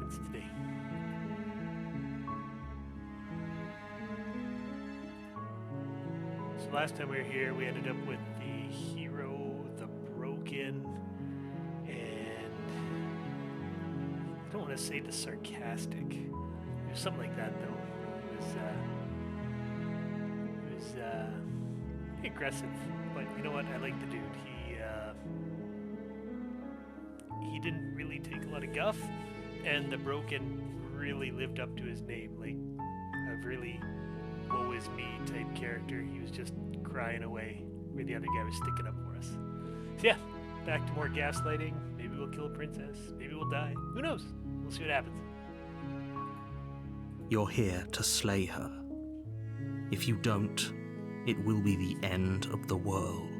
happens today. So last time we were here, we ended up with the hero, the broken, and I don't want to say the sarcastic. It was something like that, though. It was aggressive, but you know what? I like the dude. He didn't really take a lot of guff, and the broken really lived up to his name. Like a really woe is me type character. He was just crying away where the other guy was sticking up for us. So yeah, back to more gaslighting. Maybe we'll kill a princess. Maybe we'll die. Who knows? We'll see what happens. You're here to slay her. If you don't, it will be the end of the world.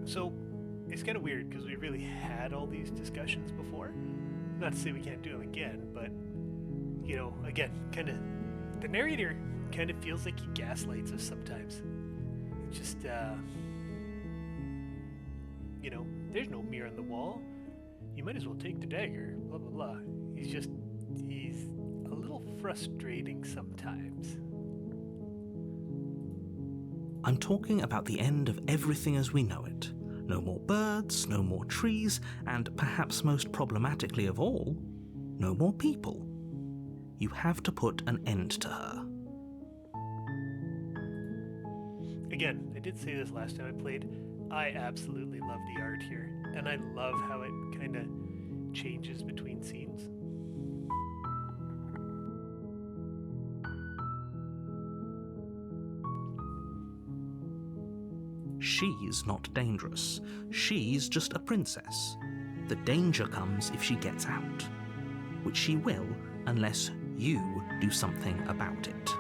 So, it's kind of weird because we really had all these discussions before. Not to say we can't do them again, but, you know, again, kind of, the narrator kind of feels like he gaslights us sometimes. It's just, you know, there's no mirror on the wall. You might as well take the dagger, blah, blah, blah. He's a little frustrating sometimes. I'm talking about the end of everything as we know it. No more birds, no more trees, and perhaps most problematically of all, no more people. You have to put an end to her. Again, I did say this last time I played. I absolutely love the art here, and I love how it kind of changes between scenes. She's not dangerous. She's just a princess. The danger comes if she gets out, which she will unless you do something about it.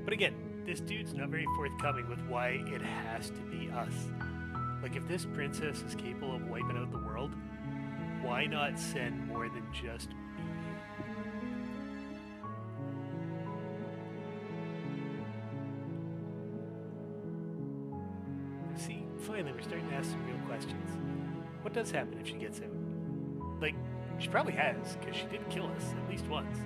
But again, this dude's not very forthcoming with why it has to be us. Like, if this princess is capable of wiping out the world, why not send more than just me? See, finally we're starting to ask some real questions. What does happen if she gets out? Like, she probably has, because she did kill us at least once.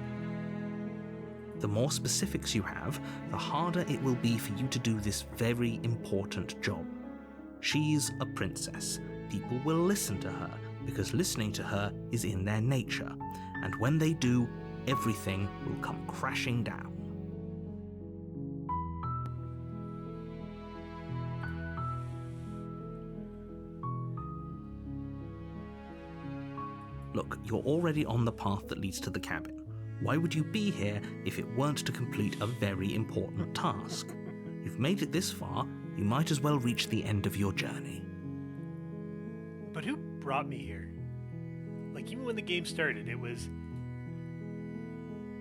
The more specifics you have, the harder it will be for you to do this very important job. She's a princess. People will listen to her, because listening to her is in their nature, and when they do, everything will come crashing down. Look, you're already on the path that leads to the cabin. Why would you be here if it weren't to complete a very important task? You've made it this far, you might as well reach the end of your journey. But who brought me here? Like, even when the game started, it was,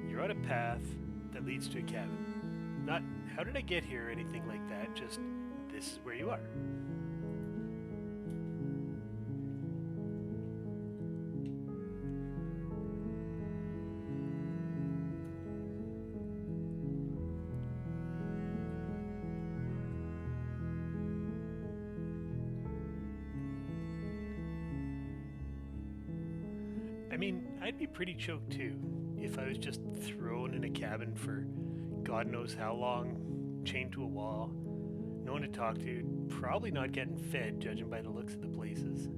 you're on a path that leads to a cabin. Not, how did I get here or anything like that, just, this is where you are. I mean, I'd be pretty choked too if I was just thrown in a cabin for God knows how long, chained to a wall, no one to talk to, probably not getting fed judging by the looks of the places.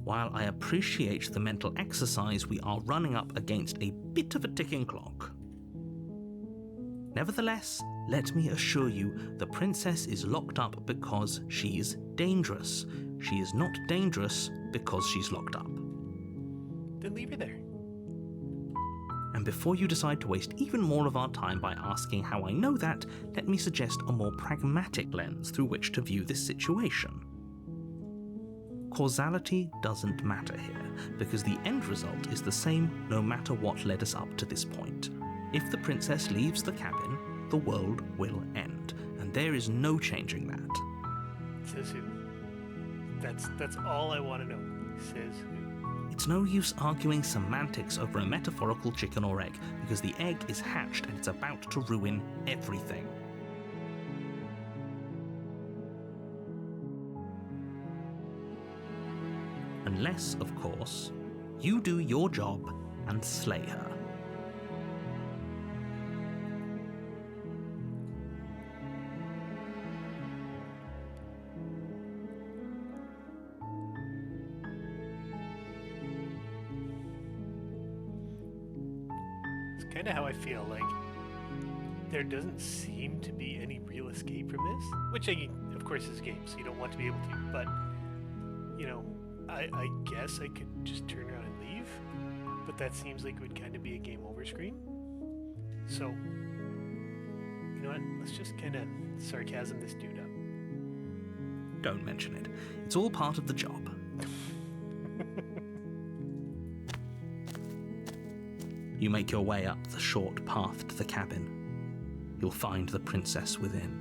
While I appreciate the mental exercise, we are running up against a bit of a ticking clock. Nevertheless, let me assure you, the princess is locked up because she's dangerous. She is not dangerous because she's locked up. Then leave her there. And before you decide to waste even more of our time by asking how I know that, let me suggest a more pragmatic lens through which to view this situation. Causality doesn't matter here, because the end result is the same no matter what led us up to this point. If the princess leaves the cabin, the world will end, There is no changing that. Says who? That's all I want to know. Says who? It's no use arguing semantics over a metaphorical chicken or egg, because the egg is hatched and it's about to ruin everything. Unless, of course, you do your job and slay her. It's kind of how I feel. Like, there doesn't seem to be any real escape from this, which, of course, is a game, so you don't want to be able to, but, you know, I guess I could just turn around and leave, but that seems like it would kind of be a game over screen. So, you know what? Let's just kind of sarcasm this dude up. Don't mention it. It's all part of the job. You make your way up the short path to the cabin. You'll find the princess within.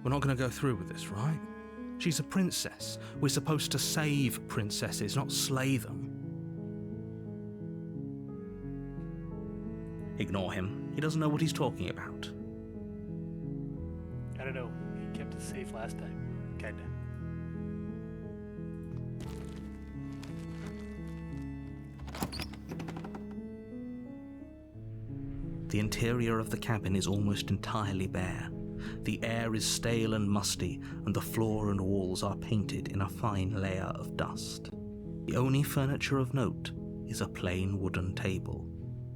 We're not going to go through with this, right? She's a princess. We're supposed to save princesses, not slay them. Ignore him. He doesn't know what he's talking about. I don't know. He kept us safe last time. Kinda. The interior of the cabin is almost entirely bare. The air is stale and musty, and the floor and walls are painted in a fine layer of dust. The only furniture of note is a plain wooden table.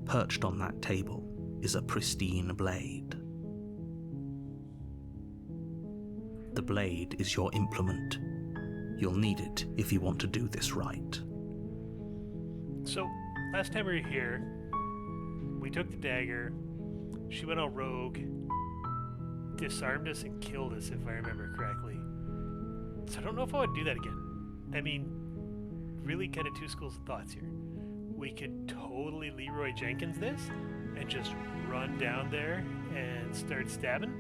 Perched on that table is a pristine blade. The blade is your implement. You'll need it if you want to do this right. So, last time we were here, we took the dagger, she went all rogue, disarmed us and killed us, if I remember correctly. So I don't know if I would do that again. I mean, really kind of two schools of thoughts here. We could totally Leroy Jenkins this and just run down there and start stabbing,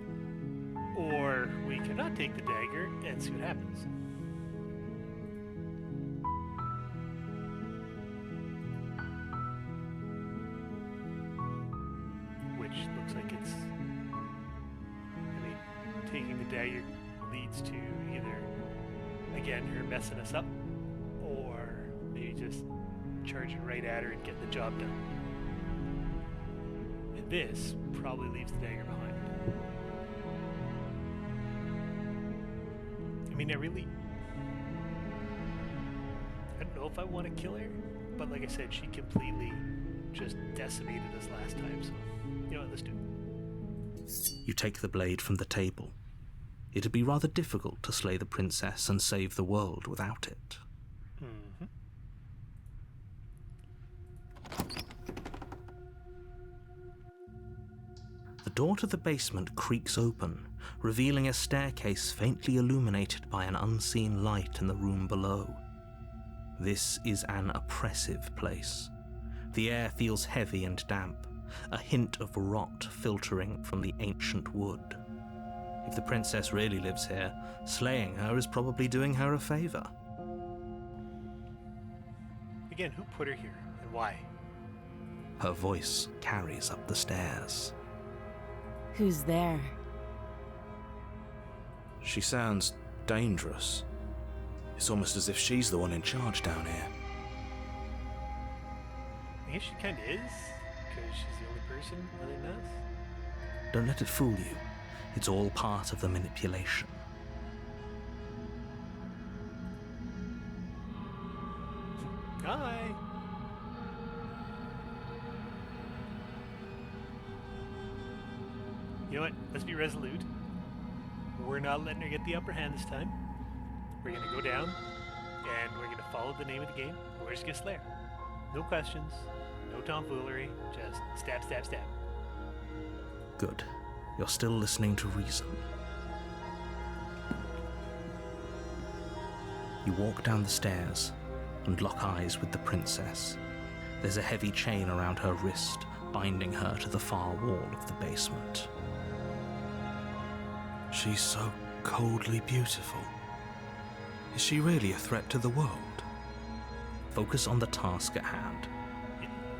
or we could not take the dagger and see what happens. Which looks like it's, I mean, taking the dagger leads to either, again, her messing us up, or maybe just charging right at her and getting the job done. And this probably leaves the dagger behind. I mean, I don't know if I want to kill her, but like I said, she completely just decimated us last time, so, you know what, let's do it. You take the blade from the table. It'd be rather difficult to slay the princess and save the world without it. Mm-hmm. The door to the basement creaks open, revealing a staircase faintly illuminated by an unseen light in the room below. This is an oppressive place. The air feels heavy and damp, a hint of rot filtering from the ancient wood. If the princess really lives here, slaying her is probably doing her a favor. Again, who put her here, and why? Her voice carries up the stairs. Who's there? She sounds dangerous. It's almost as if she's the one in charge down here. I guess she kind of is, because she's the only person other than us. Don't let it fool you. It's all part of the manipulation. Hi! You know what? Let's be resolute. We're not letting her get the upper hand this time. We're gonna go down, and we're gonna follow the name of the game, and we're just gonna slay her. No questions, no tomfoolery, just stab, stab, stab. Good. You're still listening to reason. You walk down the stairs and lock eyes with the princess. There's a heavy chain around her wrist, binding her to the far wall of the basement. She's so coldly beautiful. Is she really a threat to the world? Focus on the task at hand.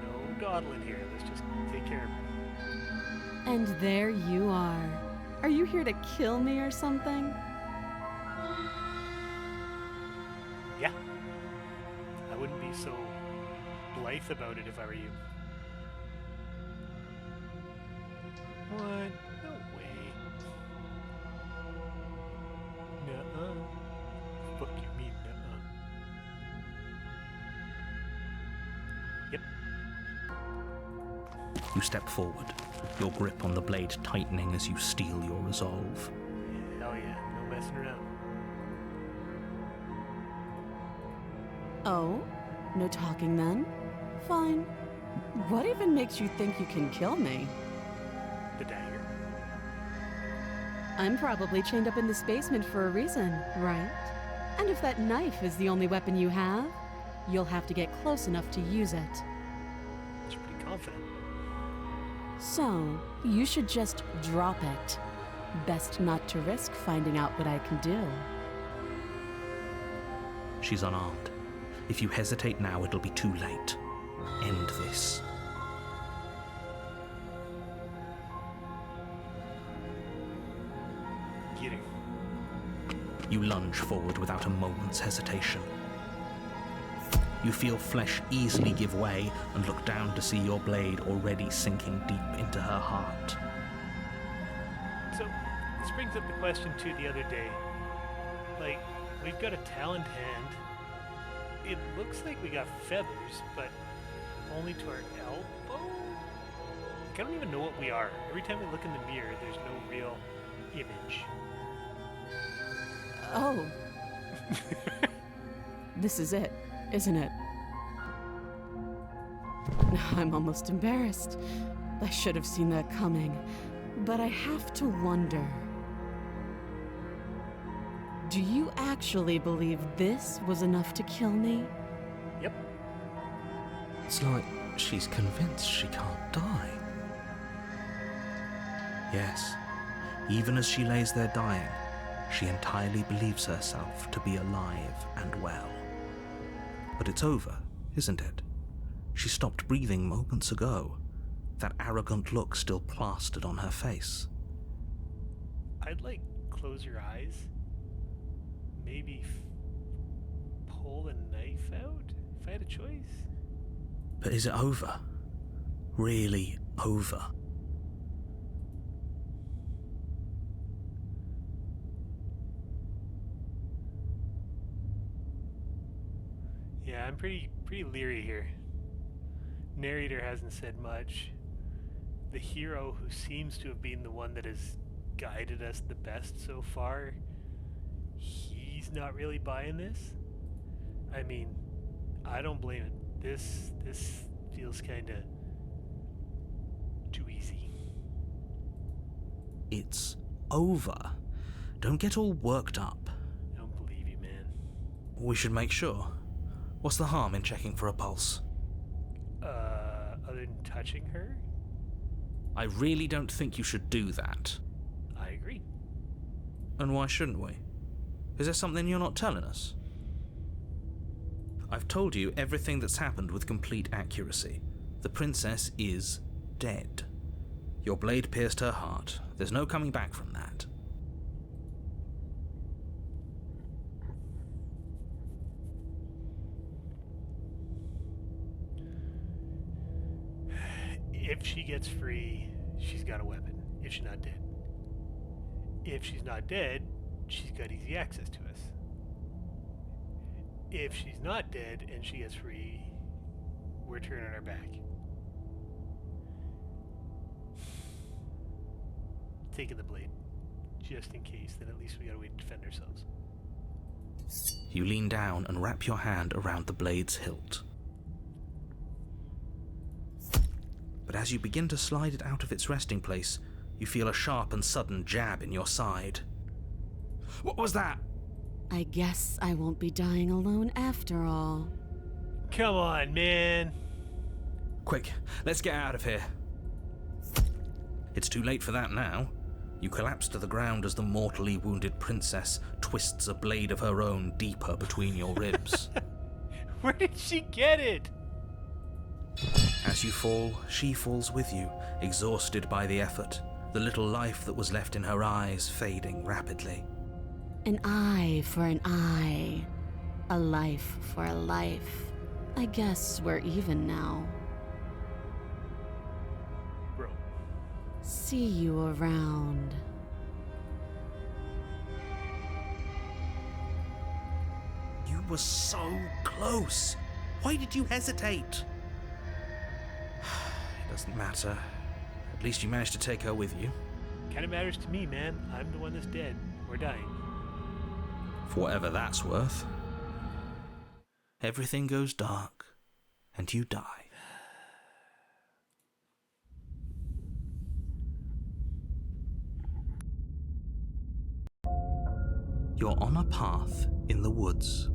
No dawdling here. Let's just take care of her. And there you are. Are you here to kill me or something? Yeah. I wouldn't be so blithe about it if I were you. What? No way. Nuh-uh. Fuck you mean, nuh-uh. Yep. You step forward, your grip on the blade tightening as you steel your resolve. Hell yeah. No messing around. Oh? No talking then? Fine. What even makes you think you can kill me? The dagger. I'm probably chained up in this basement for a reason, right? And if that knife is the only weapon you have, you'll have to get close enough to use it. It's pretty confident. So, you should just drop it. Best not to risk finding out what I can do. She's unarmed. If you hesitate now, it'll be too late. End this. Get her. You lunge forward without a moment's hesitation. You feel flesh easily give way and look down to see your blade already sinking deep into her heart. So, this brings up the question too the other day. Like, we've got a taloned hand. It looks like we got feathers, but only to our elbow? Like, I don't even know what we are. Every time we look in the mirror, there's no real image. Oh. This is it, isn't it? I'm almost embarrassed. I should have seen that coming. But I have to wonder. Do you actually believe this was enough to kill me? Yep. It's like she's convinced she can't die. Yes, even as she lays there dying, she entirely believes herself to be alive and well. But it's over, isn't it? She stopped breathing moments ago, that arrogant look still plastered on her face. I'd like close your eyes. Maybe pull the knife out if I had a choice. But is it over? Really over? Yeah, I'm pretty leery here. Narrator hasn't said much. The hero who seems to have been the one that has guided us the best so far, he's not really buying this. I mean, I don't blame it. This feels kinda too easy. It's over. Don't get all worked up. I don't believe you, man. We should make sure. What's the harm in checking for a pulse? Other than touching her? I really don't think you should do that. I agree. And why shouldn't we? Is there something you're not telling us? I've told you everything that's happened with complete accuracy. The princess is dead. Your blade pierced her heart. There's no coming back from that. If she gets free, she's got a weapon. If she's not dead. If she's not dead, she's got easy access to us. If she's not dead and she gets free, we're turning our back. Taking the blade, just in case, then at least we got a way to defend ourselves. You lean down and wrap your hand around the blade's hilt. But as you begin to slide it out of its resting place, you feel a sharp and sudden jab in your side. What was that? I guess I won't be dying alone after all. Come on, man. Quick, let's get out of here. It's too late for that now. You collapse to the ground as the mortally wounded princess twists a blade of her own deeper between your ribs. Where did she get it? As you fall, she falls with you, exhausted by the effort, the little life that was left in her eyes fading rapidly. An eye for an eye. A life for a life. I guess we're even now. Bro. See you around. You were so close. Why did you hesitate? It doesn't matter. At least you managed to take her with you. Kinda matters to me, man. I'm the one that's dead. Or dying. For whatever that's worth. Everything goes dark, and you die. You're on a path in the woods,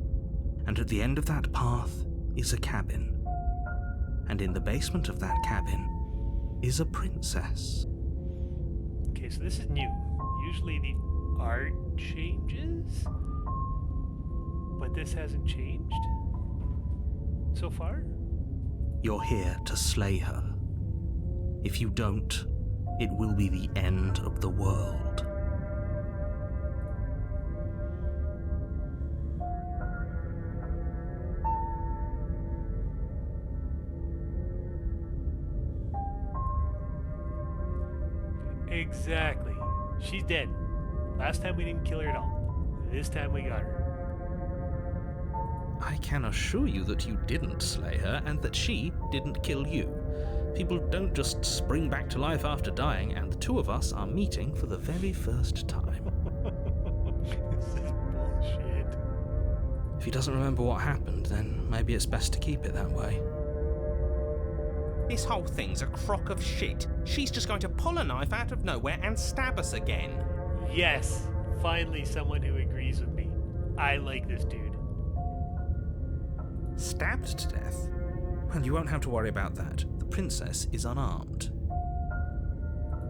and at the end of that path is a cabin. And in the basement of that cabin is a princess. Okay, so this is new. Usually the art changes, but this hasn't changed so far. You're here to slay her. If you don't, it will be the end of the world. Exactly. She's dead. Last time we didn't kill her at all. This time we got her. I can assure you that you didn't slay her and that she didn't kill you. People don't just spring back to life after dying, and the two of us are meeting for the very first time. This is bullshit. If he doesn't remember what happened, then maybe it's best to keep it that way. This whole thing's a crock of shit. She's just going to pull a knife out of nowhere and stab us again. Yes, finally someone who agrees with me. I like this dude. Stabbed to death? Well, you won't have to worry about that. The princess is unarmed.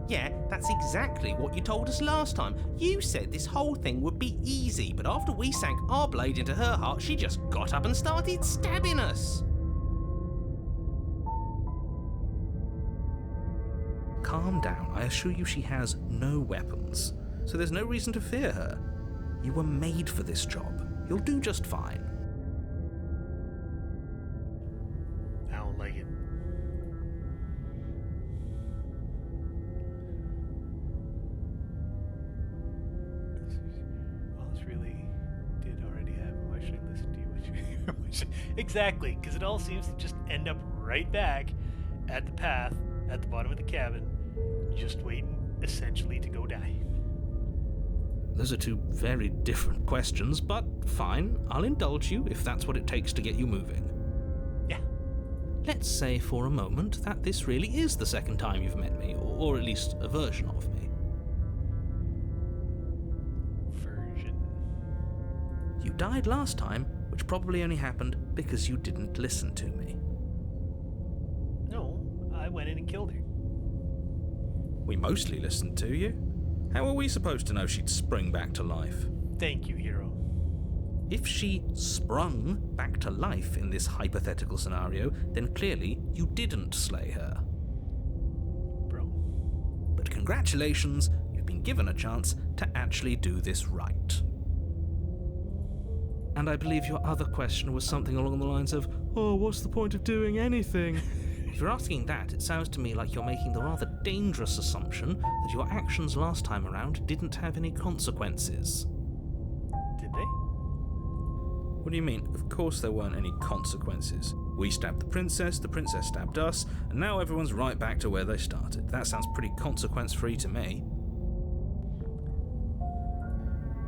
Yeah, that's exactly what you told us last time. You said this whole thing would be easy, but after we sank our blade into her heart, she just got up and started stabbing us. Calm down. I assure you she has no weapons, so there's no reason to fear her. You were made for this job. You'll do just fine. I don't like it. All this really did already happen. Why should I listen to you? Exactly, because it all seems to just end up right back at the path at the bottom of the cabin, just waiting essentially to go die. Those are two very different questions, but fine, I'll indulge you if that's what it takes to get you moving. Yeah. Let's say for a moment that this really is the second time you've met me, or at least a version of me. Version. You died last time, which probably only happened because you didn't listen to me. No, I went in and killed her. We mostly listened to you. How were we supposed to know she'd spring back to life? Thank you, hero. If she sprung back to life in this hypothetical scenario, then clearly you didn't slay her. Bro. But congratulations, you've been given a chance to actually do this right. And I believe your other question was something along the lines of, oh, what's the point of doing anything? If you're asking that, it sounds to me like you're making the rather dangerous assumption that your actions last time around didn't have any consequences. Did they? What do you mean? Of course there weren't any consequences. We stabbed the princess stabbed us, and now everyone's right back to where they started. That sounds pretty consequence-free to me.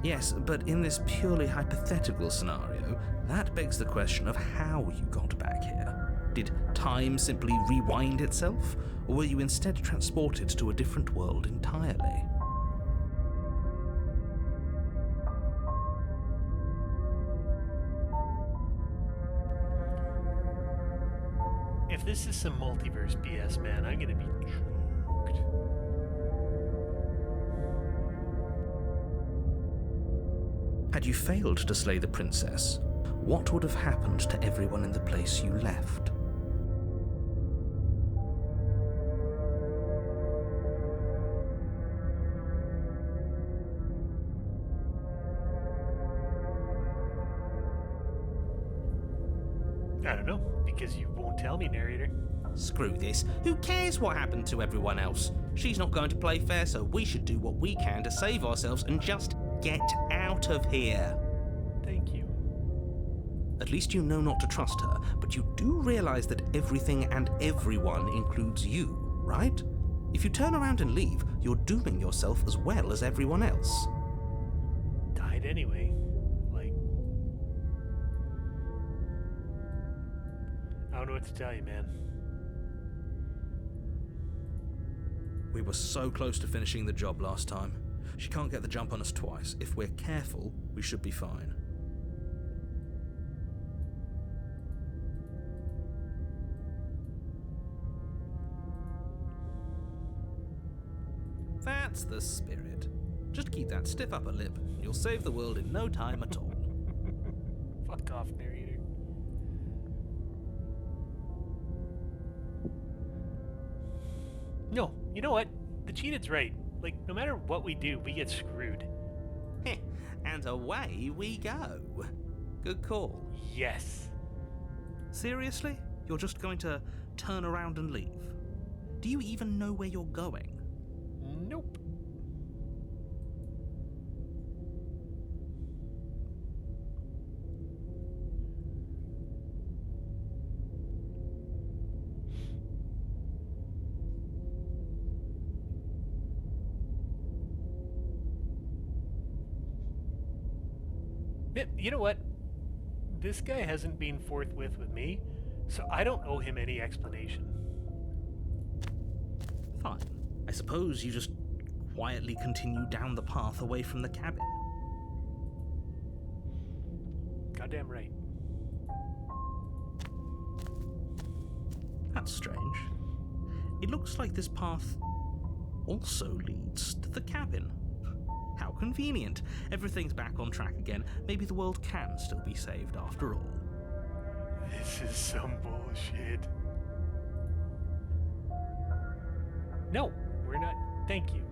Yes, but in this purely hypothetical scenario, that begs the question of how you got back here. Did time simply rewind itself, or were you instead transported to a different world entirely? If this is some multiverse BS, man, I'm gonna be choked. Had you failed to slay the princess, what would have happened to everyone in the place you left? I don't know, because you won't tell me, narrator. Screw this. Who cares what happened to everyone else? She's not going to play fair, so we should do what we can to save ourselves and just get out of here. Thank you. At least you know not to trust her, but you do realize that everything and everyone includes you, right? If you turn around and leave, you're dooming yourself as well as everyone else. Died anyway. Like, I don't know what to tell you, man. We were so close to finishing the job last time. She can't get the jump on us twice. If we're careful, we should be fine. That's the spirit. Just keep that stiff upper lip, and you'll save the world in no time at all. Fuck off, narrator. No, you know what? The cheated's right. Like, no matter what we do, we get screwed. And away we go. Good call. Yes. Seriously? You're just going to turn around and leave? Do you even know where you're going? Nope. You know what? This guy hasn't been forthwith with me, so I don't owe him any explanation. Fine. I suppose you just quietly continue down the path away from the cabin. Goddamn right. That's strange. It looks like this path also leads to the cabin. How convenient. Everything's back on track again. Maybe the world can still be saved after all. This is some bullshit. No, we're not. Thank you.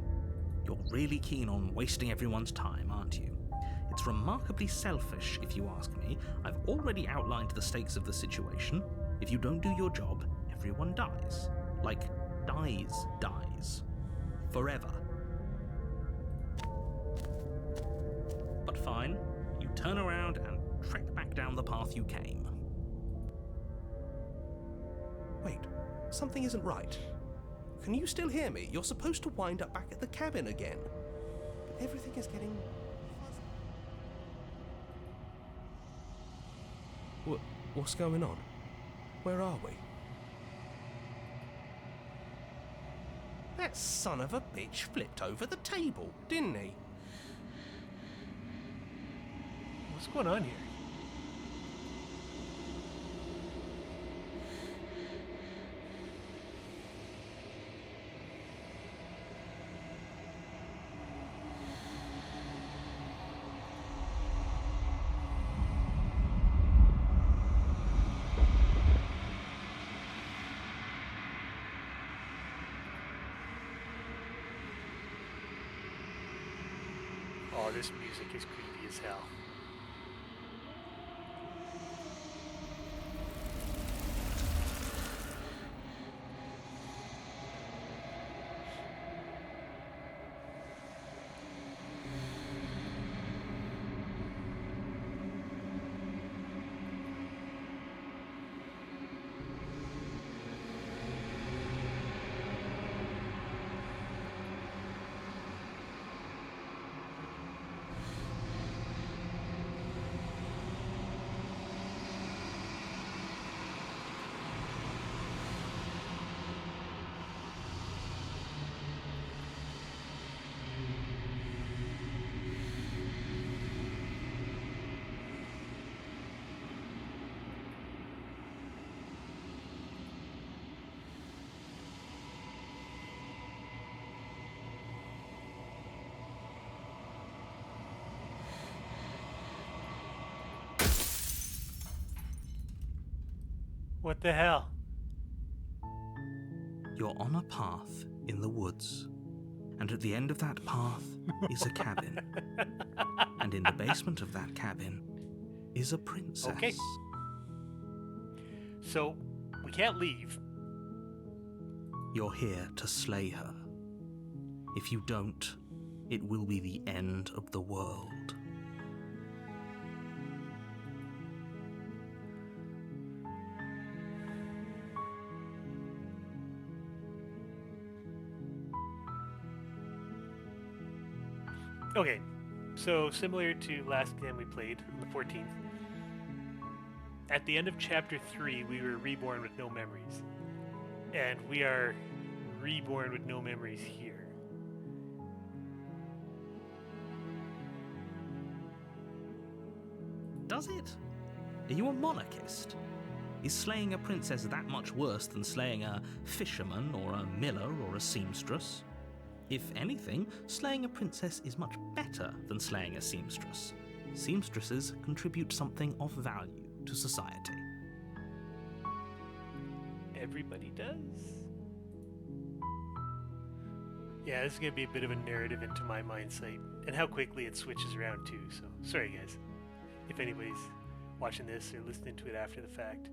You're really keen on wasting everyone's time, aren't you? It's remarkably selfish, if you ask me. I've already outlined the stakes of the situation. If you don't do your job, everyone dies. Like, dies. Forever. But fine, you turn around and trek back down the path you came. Wait, something isn't right. Can you still hear me? You're supposed to wind up back at the cabin again. But everything is getting fuzzy. What's going on? Where are we? That son of a bitch flipped over the table, didn't he? What's going on here? Oh, this music is creepy as hell. What the hell? You're on a path in the woods, and at the end of that path is a cabin. And in the basement of that cabin is a princess. Okay. So, we can't leave. You're here to slay her. If you don't, it will be the end of the world. Okay, so similar to last game we played on the 14th, at the end of chapter 3, we were reborn with no memories. And we are reborn with no memories here. Does it? Are you a monarchist? Is slaying a princess that much worse than slaying a fisherman or a miller or a seamstress? If anything, slaying a princess is much better than slaying a seamstress. Seamstresses contribute something of value to society. Everybody does? Yeah, this is going to be a bit of a narrative into my mind sight, and how quickly it switches around too, so sorry guys. If anybody's watching this or listening to it after the fact.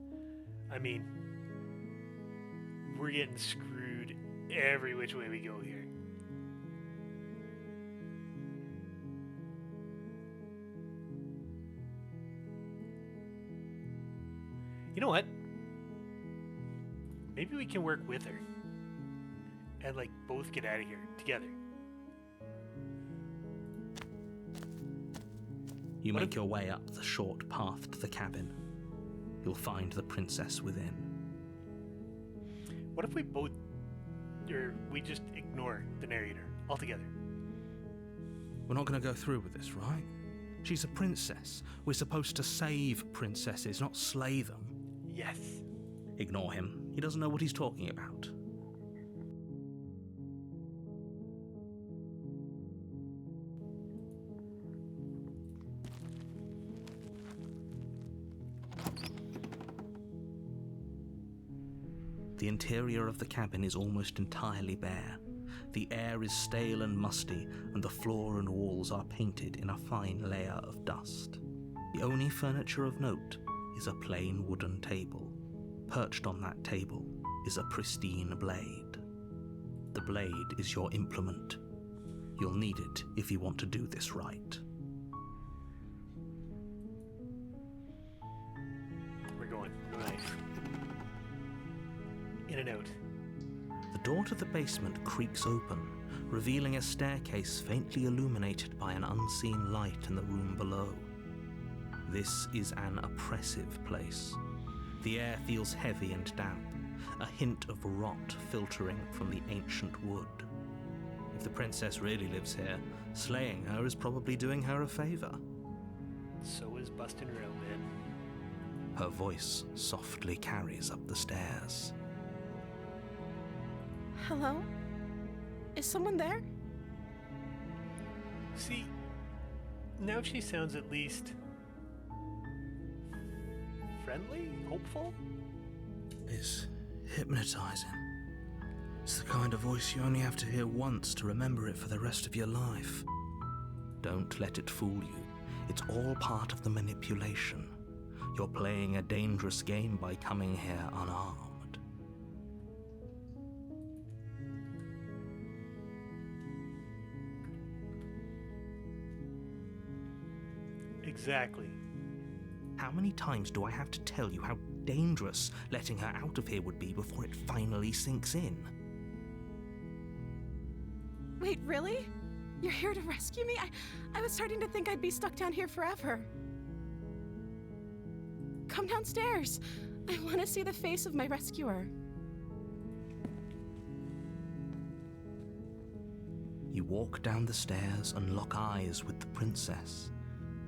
I mean, we're getting screwed every which way we go here. You know what? Maybe we can work with her. And, like, both get out of here together. You What make if- your way up the short path to the cabin. You'll find the princess within. What if we both, or we just ignore the narrator altogether? We're not going to go through with this, right? She's a princess. We're supposed to save princesses, not slay them. Yes. Ignore him. He doesn't know what he's talking about. The interior of the cabin is almost entirely bare. The air is stale and musty, and the floor and walls are painted in a fine layer of dust. The only furniture of note is a plain wooden table. Perched on that table is a pristine blade. The blade is your implement. You'll need it if you want to do this right. We're going. Knife. In and out. The door to the basement creaks open, revealing a staircase faintly illuminated by an unseen light in the room below. This is an oppressive place. The air feels heavy and damp, a hint of rot filtering from the ancient wood. If the princess really lives here, slaying her is probably doing her a favor. So is busting her out, man. Her voice softly carries up the stairs. Hello? Is someone there? See, now she sounds at least friendly, hopeful. It's hypnotizing. It's the kind of voice you only have to hear once to remember it for the rest of your life. Don't let it fool you. It's all part of the manipulation. You're playing a dangerous game by coming here unarmed. Exactly. How many times do I have to tell you how dangerous letting her out of here would be before it finally sinks in? Wait, really? You're here to rescue me? I was starting to think I'd be stuck down here forever. Come downstairs. I want to see the face of my rescuer. You walk down the stairs and lock eyes with the princess.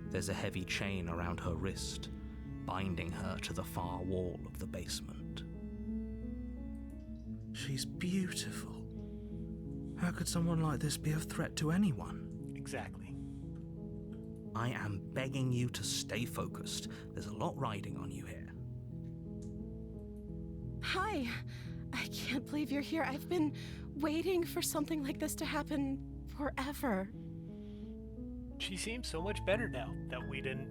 There's a heavy chain around her wrist, binding her to the far wall of the basement. She's beautiful. How could someone like this be a threat to anyone? Exactly. I am begging you to stay focused. There's a lot riding on you here. Hi. I can't believe you're here. I've been waiting for something like this to happen forever. She seems so much better now that we didn't,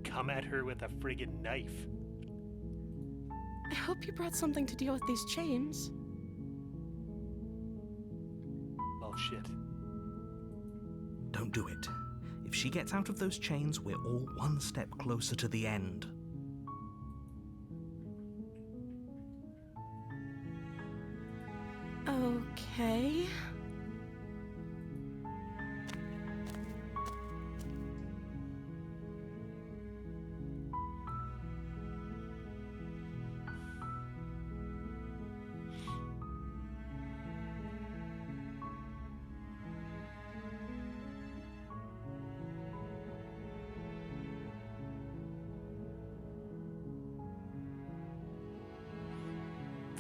come at her with a friggin' knife. I hope you brought something to deal with these chains. Well, shit. Don't do it. If she gets out of those chains, we're all one step closer to the end. Okay.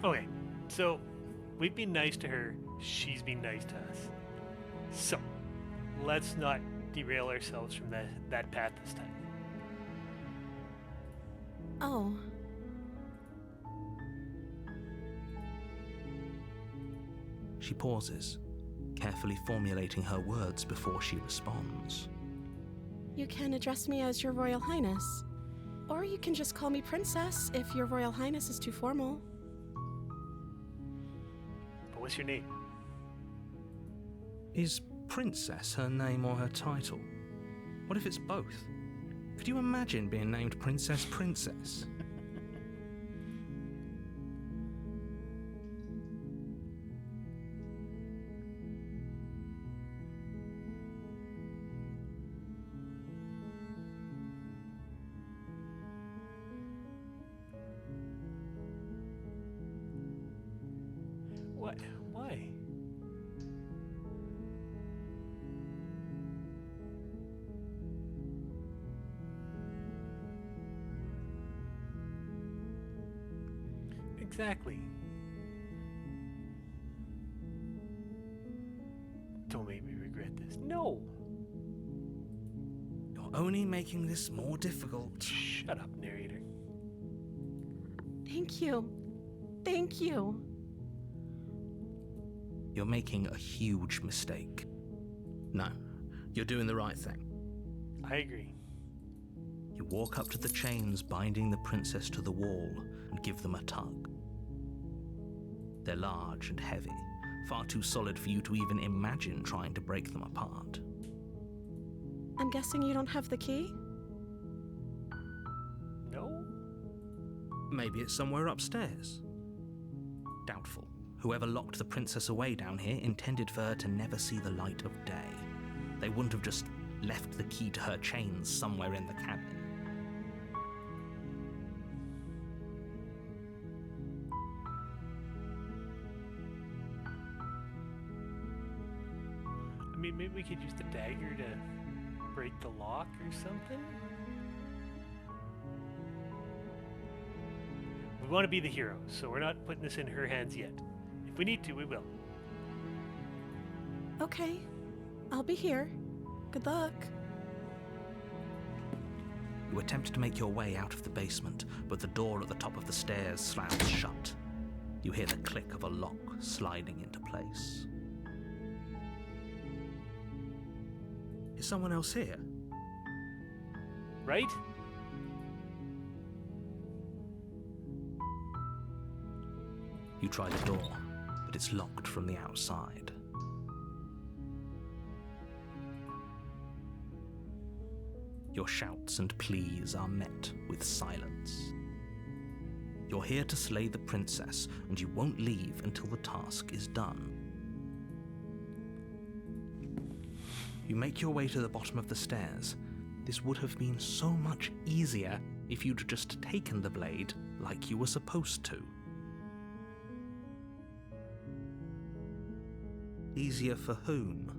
Okay, so we've been nice to her, she's been nice to us. So, let's not derail ourselves from that path this time. Oh. She pauses, carefully formulating her words before she responds. You can address me as Your Royal Highness. Or you can just call me Princess if Your Royal Highness is too formal. But what's your name? Is Princess her name or her title? What if it's both? Could you imagine being named Princess Princess? What? Why? Exactly. Don't make me regret this. No! You're only making this more difficult. Shut up, narrator. Thank you. Thank you. You're making a huge mistake. No, you're doing the right thing. I agree. You walk up to the chains binding the princess to the wall and give them a tug. They're large and heavy, far too solid for you to even imagine trying to break them apart. I'm guessing you don't have the key? No? Maybe it's somewhere upstairs. Doubtful. Whoever locked the princess away down here intended for her to never see the light of day. They wouldn't have just left the key to her chains somewhere in the cabin. I mean, maybe we could use the dagger to break the lock or something? We want to be the hero, so we're not putting this in her hands yet. If we need to, we will. Okay. I'll be here. Good luck. You attempt to make your way out of the basement, but the door at the top of the stairs slams shut. You hear the click of a lock sliding into place. Is someone else here? Right? You try the door, but it's locked from the outside. Your shouts and pleas are met with silence. You're here to slay the princess, and you won't leave until the task is done. You make your way to the bottom of the stairs. This would have been so much easier if you'd just taken the blade like you were supposed to. Easier for whom?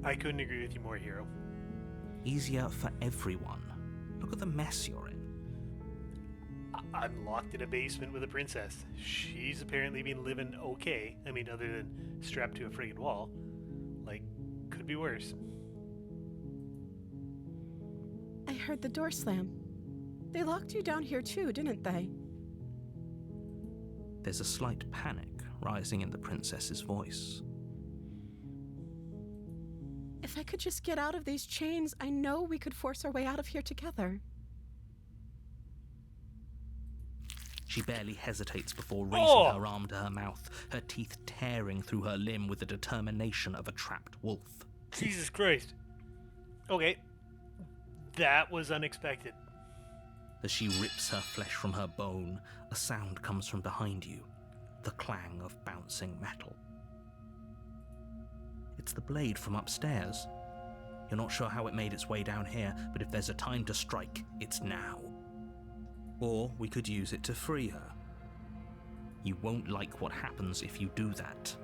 I couldn't agree with you more, hero. Easier for everyone. Look at the mess you're in. I'm locked in a basement with a princess. She's apparently been living okay. I mean, other than strapped to a friggin' wall. Like, could be worse. heard the door slam. They locked you down here too, didn't they? There's a slight panic rising in the princess's voice. If I could just get out of these chains, I know we could force our way out of here together. She barely hesitates before raising her arm to her mouth, her teeth tearing through her limb with the determination of a trapped wolf. Jesus Christ. Okay. That was unexpected. As she rips her flesh from her bone, a sound comes from behind you, the clang of bouncing metal. It's the blade from upstairs. You're not sure how it made its way down here, but if there's a time to strike, it's now. Or we could use it to free her. You won't like what happens if you do that.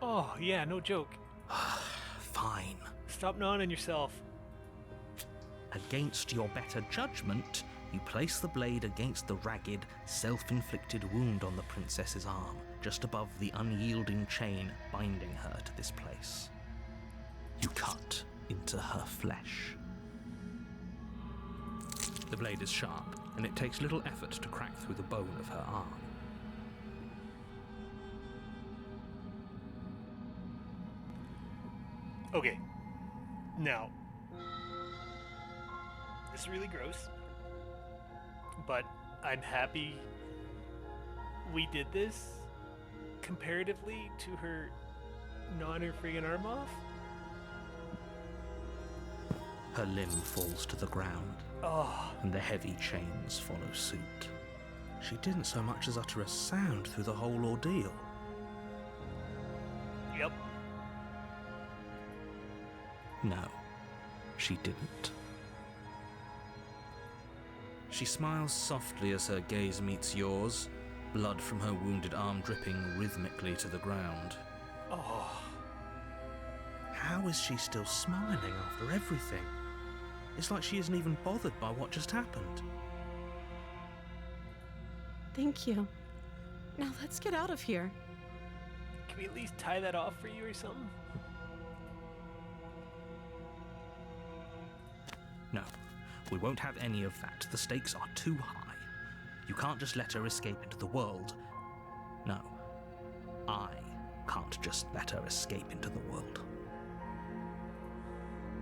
Oh, yeah, no joke. Fine. Stop gnawing on yourself. Against your better judgment, you place the blade against the ragged, self-inflicted wound on the princess's arm, just above the unyielding chain binding her to this place. You cut into her flesh. The blade is sharp, and it takes little effort to crack through the bone of her arm. Okay. Now, this is really gross, but I'm happy we did this comparatively to her gnawing her friggin' arm off. Her limb falls to the ground, and the heavy chains follow suit. She didn't so much as utter a sound through the whole ordeal. Yep. No, she didn't. She smiles softly as her gaze meets yours, blood from her wounded arm dripping rhythmically to the ground. Oh. How is she still smiling after everything? It's like she isn't even bothered by what just happened. Thank you. Now let's get out of here. Can we at least tie that off for you or something? No, we won't have any of that. The stakes are too high. You can't just let her escape into the world. No, I can't just let her escape into the world.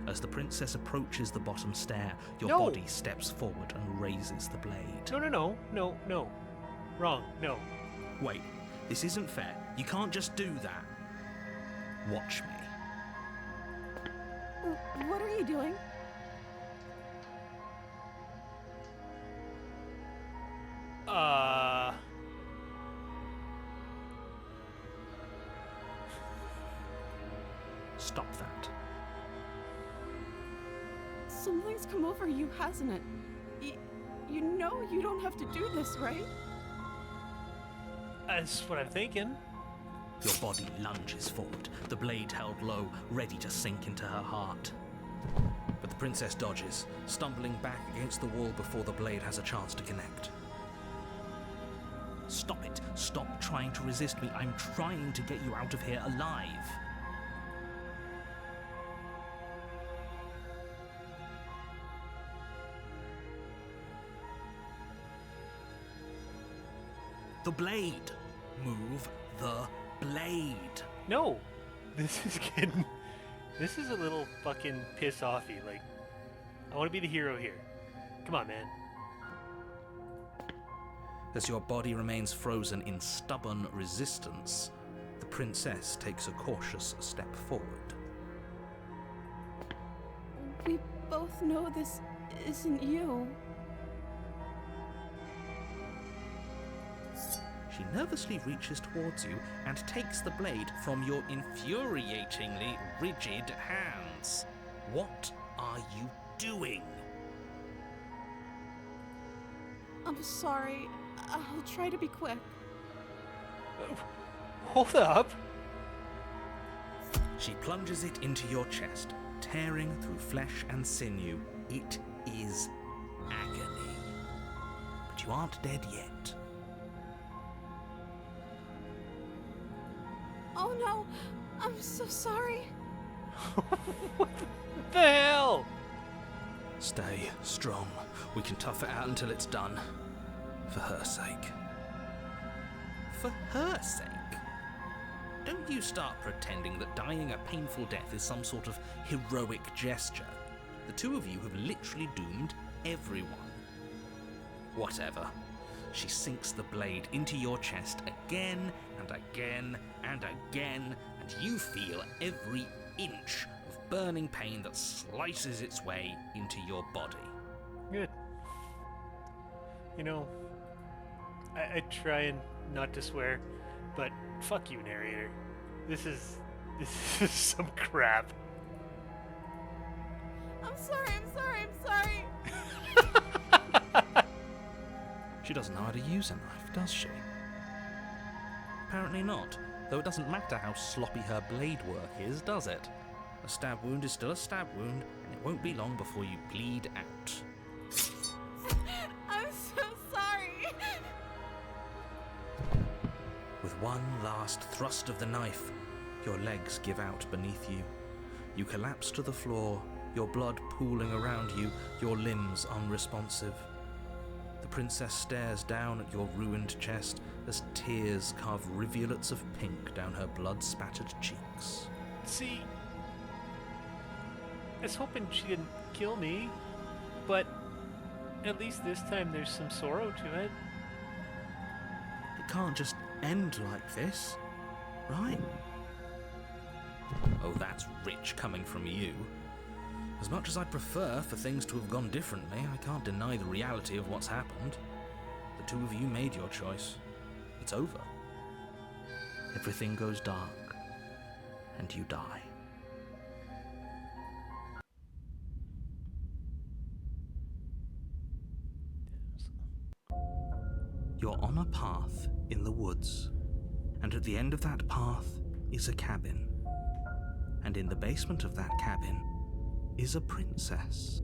As the princess approaches the bottom stair, your No. body steps forward and raises the blade. No. Wrong, no. Wait, this isn't fair. You can't just do that. Watch me. What are you doing? Stop that. Something's come over you, hasn't it? You know you don't have to do this, right? That's what I'm thinking. Your body lunges forward, the blade held low, ready to sink into her heart. But the princess dodges, stumbling back against the wall before the blade has a chance to connect. Stop it. Stop trying to resist me. I'm trying to get you out of here alive. The blade. Move the blade. No. This is a little fucking piss offy. Like, I want to be the hero here. Come on, man. As your body remains frozen in stubborn resistance, the princess takes a cautious step forward. We both know this isn't you. She nervously reaches towards you and takes the blade from your infuriatingly rigid hands. What are you doing? I'm sorry. I'll try to be quick. Hold up. She plunges it into your chest, tearing through flesh and sinew. It is agony. But you aren't dead yet. Oh no, I'm so sorry. What the hell? Stay strong. We can tough it out until it's done. For her sake. For her sake? Don't you start pretending that dying a painful death is some sort of heroic gesture. The two of you have literally doomed everyone. Whatever. She sinks the blade into your chest again and again and again, and you feel every inch of burning pain that slices its way into your body. Good. You know, I try and not to swear, but fuck you, narrator. This is some crap. I'm sorry. She doesn't know how to use a knife, does she? Apparently not, though it doesn't matter how sloppy her blade work is, does it? A stab wound is still a stab wound, and it won't be long before you bleed out. I'm so sorry. With one last thrust of the knife, your legs give out beneath you. You collapse to the floor, your blood pooling around you, your limbs unresponsive. The princess stares down at your ruined chest as tears carve rivulets of pink down her blood-spattered cheeks. See, I was hoping she didn't kill me, but at least this time there's some sorrow to it. It can't just end like this, right? Oh, that's rich coming from you. As much as I'd prefer for things to have gone differently, I can't deny the reality of what's happened. The two of you made your choice. It's over. Everything goes dark, and you die. You're on a path in the woods, and at the end of that path is a cabin. And in the basement of that cabin is a princess.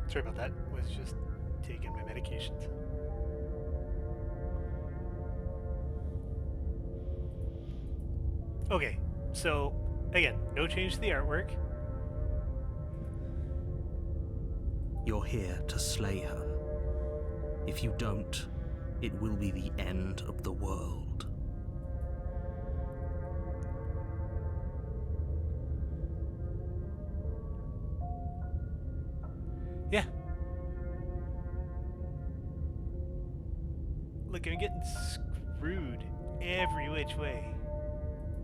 Sorry about that. Was just taking my medications. Okay, so again, no change to the artwork. You're here to slay her. If you don't, it will be the end of the world. Yeah. Look, I'm getting screwed every which way.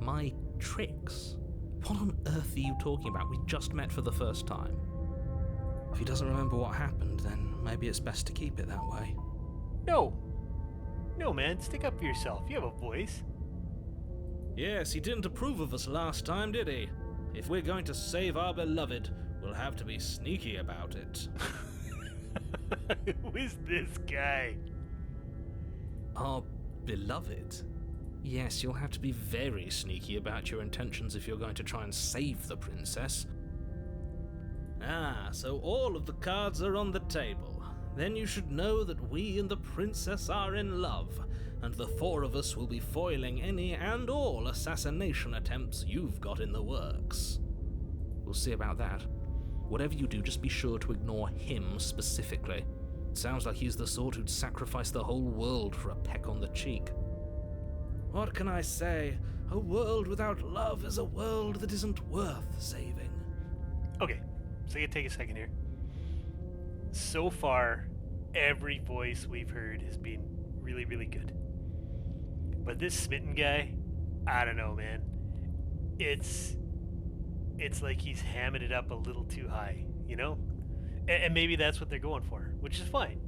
My tricks? What on earth are you talking about? We just met for the first time. If he doesn't remember what happened, then maybe it's best to keep it that way. No. No, man, stick up for yourself. You have a voice. Yes, he didn't approve of us last time, did he? If we're going to save our beloved, we'll have to be sneaky about it. Who is this guy? Our beloved? Yes, you'll have to be very sneaky about your intentions if you're going to try and save the princess. Ah, so all of the cards are on the table. Then you should know that we and the princess are in love, and the four of us will be foiling any and all assassination attempts you've got in the works. We'll see about that. Whatever you do, just be sure to ignore him specifically. It sounds like he's the sort who'd sacrifice the whole world for a peck on the cheek. What can I say? A world without love is a world that isn't worth saving. Okay, so you take a second here. So far, every voice we've heard has been really, really good. But this Smitten guy, I don't know, man. It's like he's hamming it up a little too high, you know? And maybe that's what they're going for, which is fine.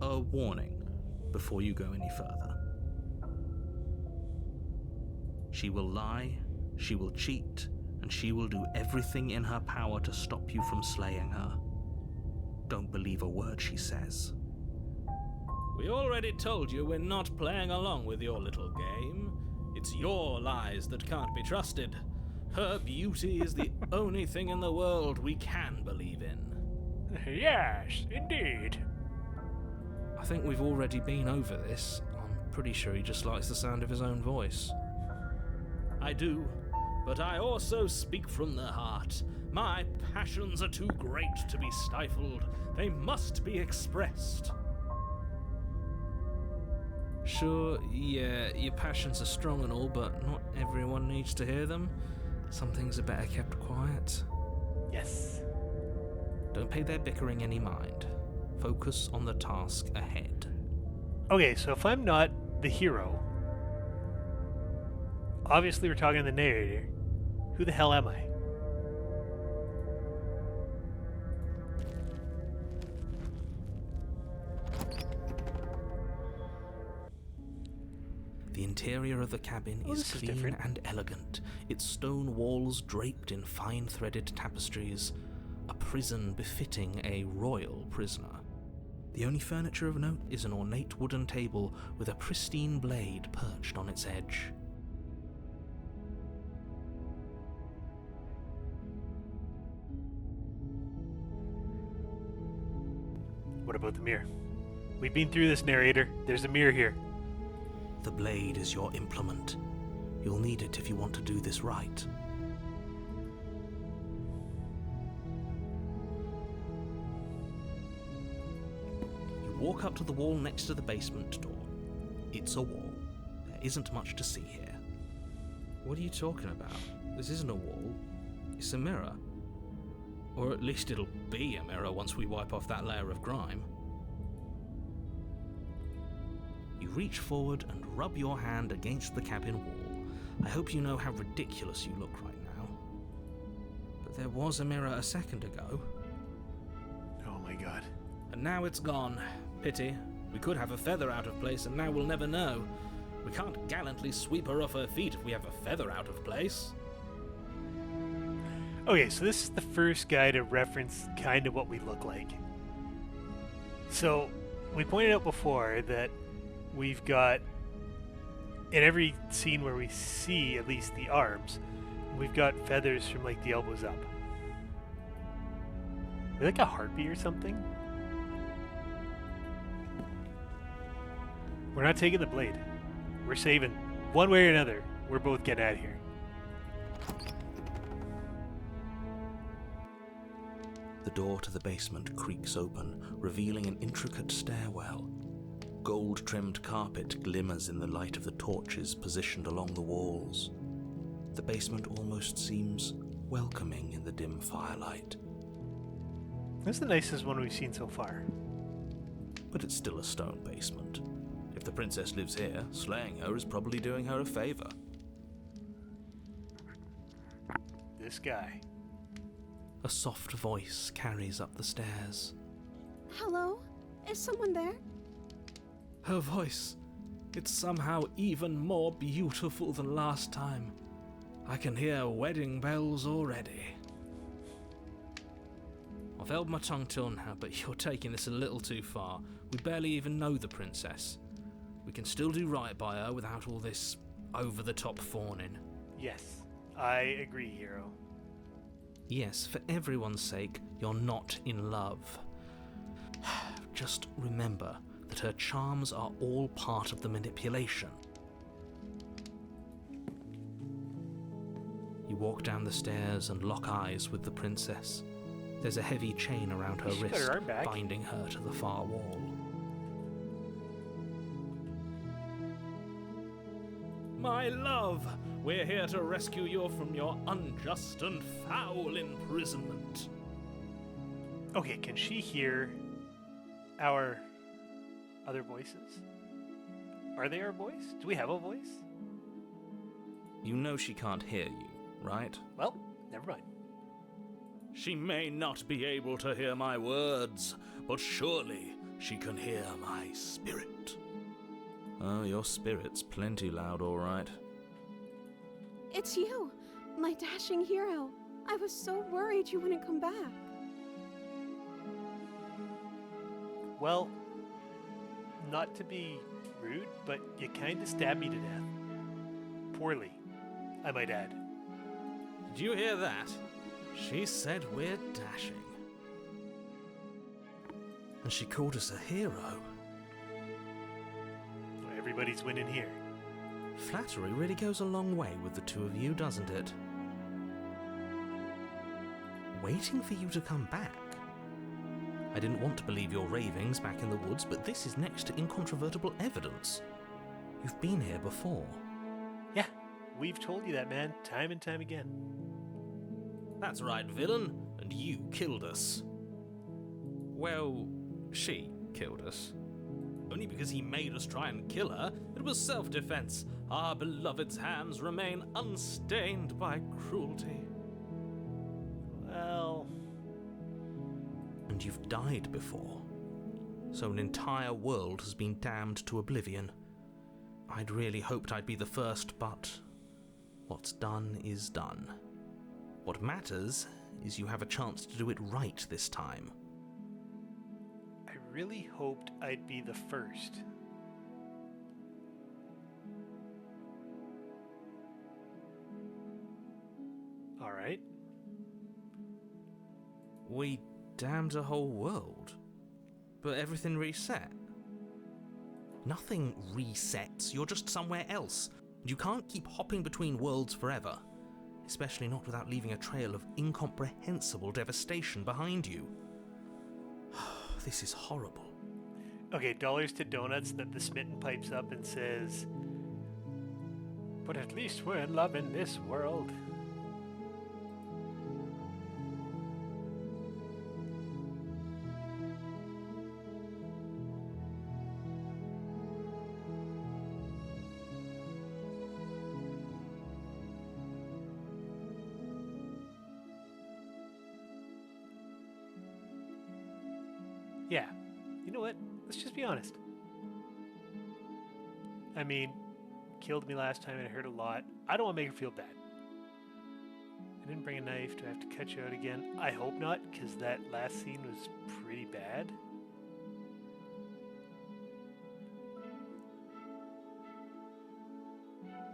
a warning before you go any further. She will lie, she will cheat, and she will do everything in her power to stop you from slaying her. Don't believe a word she says. We already told you we're not playing along with your little game. It's your lies that can't be trusted. Her beauty is the only thing in the world we can believe in. Yes, indeed. I think we've already been over this. I'm pretty sure he just likes the sound of his own voice. I do, but I also speak from the heart. My passions are too great to be stifled. They must be expressed. Sure, yeah, your passions are strong and all, but not everyone needs to hear them. Some things are better kept quiet. Yes. Don't pay their bickering any mind. Focus on the task ahead. Okay, so if I'm not the hero, obviously we're talking to the narrator. Who the hell am I? The interior of the cabin is this is clean different. and elegant, its stone walls draped in fine-threaded tapestries, a prison befitting a royal prisoner. The only furniture of note is an ornate wooden table with a pristine blade perched on its edge. What about the mirror? We've been through this, narrator. There's a mirror here. The blade is your implement. You'll need it if you want to do this right. You walk up to the wall next to the basement door. It's a wall. There isn't much to see here. What are you talking about? This isn't a wall. It's a mirror. Or at least it'll be a mirror once we wipe off that layer of grime. You reach forward and rub your hand against the cabin wall. I hope you know how ridiculous you look right now. But there was a mirror a second ago. Oh my god. And now it's gone. Pity. We could have a feather out of place, and now we'll never know. We can't gallantly sweep her off her feet if we have a feather out of place. Okay, so this is the first guy to reference kind of what we look like. So, we pointed out before that we've got, in every scene where we see at least the arms, we've got feathers from like the elbows up. Are they like a harpy or something? We're not taking the blade. We're saving. One way or another, we're both getting out of here. The door to the basement creaks open, revealing an intricate stairwell. Gold-trimmed carpet glimmers in the light of the torches positioned along the walls. The basement almost seems welcoming in the dim firelight. This is the nicest one we've seen so far. But it's still a stone basement. If the princess lives here, slaying her is probably doing her a favor. This guy. A soft voice carries up the stairs. Hello? Is someone there? Her voice. It's somehow even more beautiful than last time. I can hear wedding bells already. I've held my tongue till now, but you're taking this a little too far. We barely even know the princess. We can still do right by her without all this over-the-top fawning. Yes, I agree, hero. Yes, for everyone's sake, you're not in love. Just remember that her charms are all part of the manipulation. You walk down the stairs and lock eyes with the princess. There's a heavy chain around her She's got her wrist, arm back. binding her to the far wall. My love, we're here to rescue you from your unjust and foul imprisonment. Okay, can she hear our other voices? Are they our voice? Do we have a voice? You know she can't hear you, right? Well, never mind. She may not be able to hear my words, but surely She can hear my spirit. Oh, your spirit's plenty loud, all right. It's you, my dashing hero. I was so worried you wouldn't come back. Well, not to be rude, but you kind of stabbed me to death. Poorly, I might add. Did you hear that? She said we're dashing. And she called us a hero. Well, everybody's winning here. Flattery really goes a long way with the two of you, doesn't it? Waiting for you to come back. I didn't want to believe your ravings back in the woods, but this is next to incontrovertible evidence. You've been here before. Yeah, we've told you that, man, time and time again. That's right, villain, and you killed us. Well, she killed us. Only because he made us try and kill her. It was self-defense. Our beloved's hands remain unstained by cruelty. Well, And you've died before. So an entire world has been damned to oblivion. I'd really hoped I'd be the first, but what's done is done. What matters is you have a chance to do it right this time. I really hoped I'd be the first. All right. We damned a whole world, but everything reset. Nothing resets, you're just somewhere else. You can't keep hopping between worlds forever, especially not without leaving a trail of incomprehensible devastation behind you. This is horrible. Okay, dollars to donuts that the smitten pipes up and says, "But at least we're in love in this world." Yeah, you know what? Let's just be honest. I mean, killed me last time and it hurt a lot. I don't want to make her feel bad. I didn't bring a knife. Do I have to cut you out again? I hope not, because that last scene was pretty bad.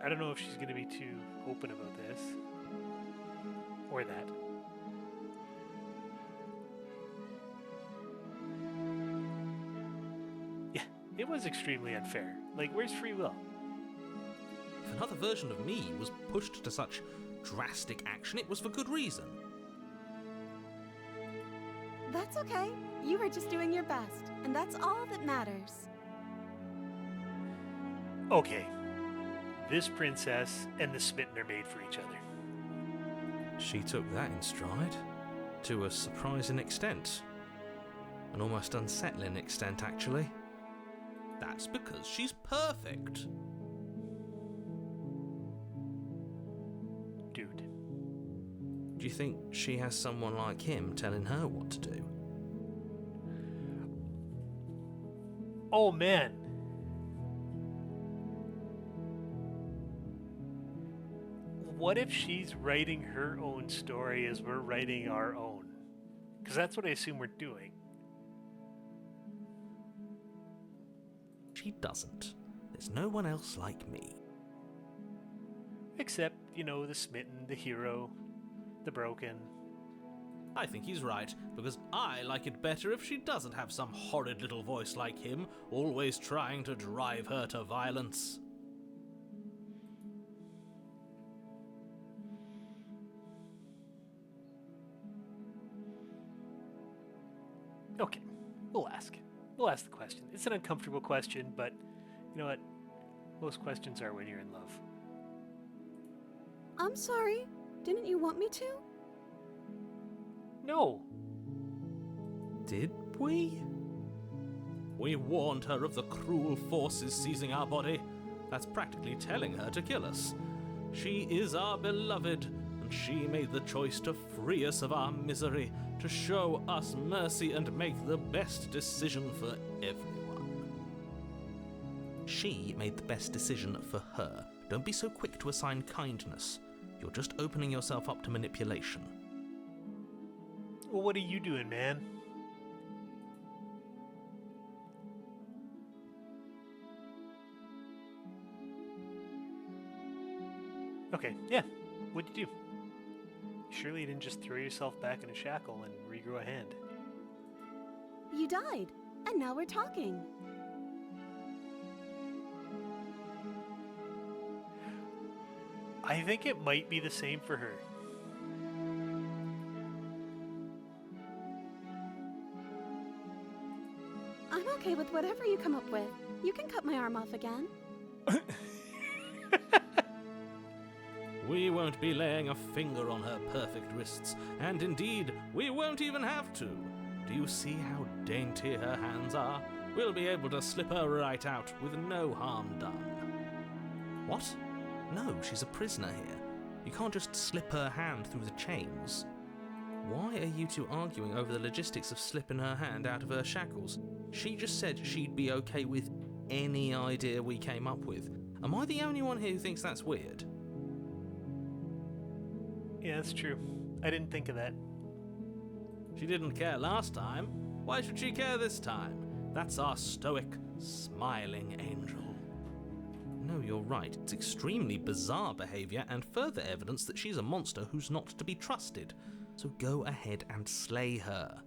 I don't know if she's going to be too open about this. Or that. It was extremely unfair. Like, where's free will? If another version of me was pushed to such drastic action, it was for good reason. That's okay. You were just doing your best, and that's all that matters. Okay. This princess and the smitten are made for each other. She took that in stride, to a surprising extent. An almost unsettling extent, actually. That's because she's perfect. Dude. Do you think she has someone like him telling her what to do? Oh, man. What if she's writing her own story as we're writing our own? Because that's what I assume we're doing. She doesn't. There's no one else like me. Except, you know, the smitten, the hero, the broken. I think he's right, because I like it better if she doesn't have some horrid little voice like him, always trying to drive her to violence. Okay, we'll ask. We'll ask the question. It's an uncomfortable question, but you know what? Most questions are when you're in love. I'm sorry. Didn't you want me to? No. Did we? We warned her of the cruel forces seizing our body. That's practically telling her to kill us. She is our beloved, and she made the choice to free us of our misery, to show us mercy and make the best decision for everyone. She made the best decision for her. Don't be so quick to assign kindness. You're just opening yourself up to manipulation. Well, what are you doing, man? Okay, yeah. What'd you do? Surely you didn't just throw yourself back in a shackle and regrow a hand. You died, and now we're talking. I think it might be the same for her. I'm okay with whatever you come up with. You can cut my arm off again. We won't be laying a finger on her perfect wrists, and indeed, we won't even have to. Do you see how dainty her hands are? We'll be able to slip her right out with no harm done. What? No, she's a prisoner here. You can't just slip her hand through the chains. Why are you two arguing over the logistics of slipping her hand out of her shackles? She just said she'd be okay with any idea we came up with. Am I the only one here who thinks that's weird? Yeah, that's true. I didn't think of that. She didn't care last time. Why should she care this time? That's our stoic, smiling angel. No, you're right. It's extremely bizarre behaviour and further evidence that she's a monster who's not to be trusted. So go ahead and slay her.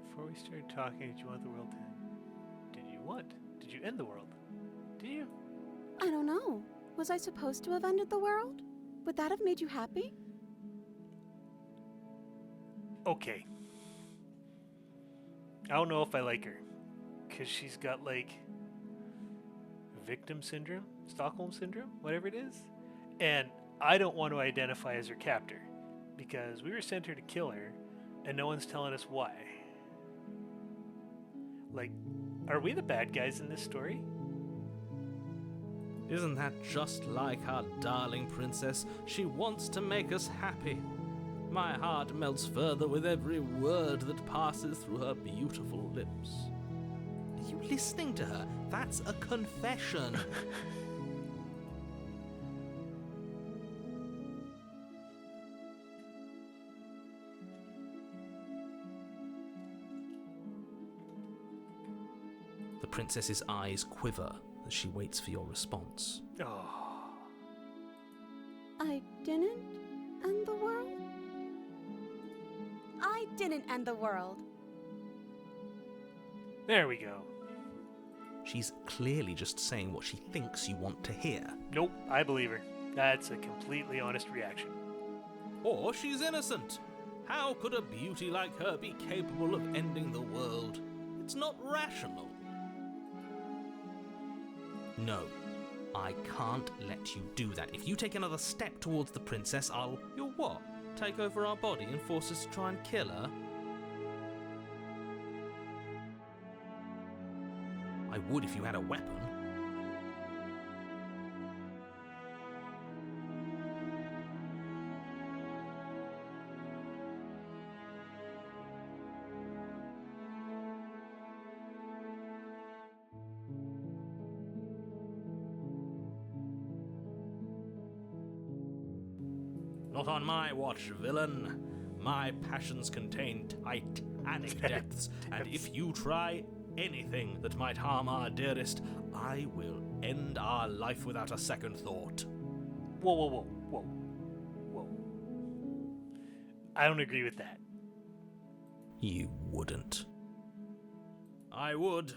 Before we started talking, did you want the world to end? Did you what? Did you end the world? Did you? I don't know. Was I supposed to have ended the world? Would that have made you happy? Okay. I don't know if I like her. Because she's got, like, victim syndrome? Stockholm syndrome? Whatever it is. And I don't want to identify as her captor. Because we were sent here to kill her, and no one's telling us why. Like, are we the bad guys in this story? Isn't that just like our darling princess? She wants to make us happy. My heart melts further with every word that passes through her beautiful lips. Are you listening to her? That's a confession. The princess's eyes quiver as she waits for your response. Oh. I didn't end the world? I didn't end the world. There we go. She's clearly just saying what she thinks you want to hear. Nope, I believe her. That's a completely honest reaction. Or she's innocent. How could a beauty like her be capable of ending the world? It's not rational. No, I can't let you do that. If you take another step towards the princess, I'll... You'll what? Take over our body and force us to try and kill her? I would if you had a weapon. Not on my watch, villain. My passions contain titanic depths, and if you try anything that might harm our dearest, I will end our life without a second thought. Whoa, whoa, whoa, whoa, whoa. I don't agree with that. You wouldn't. I would.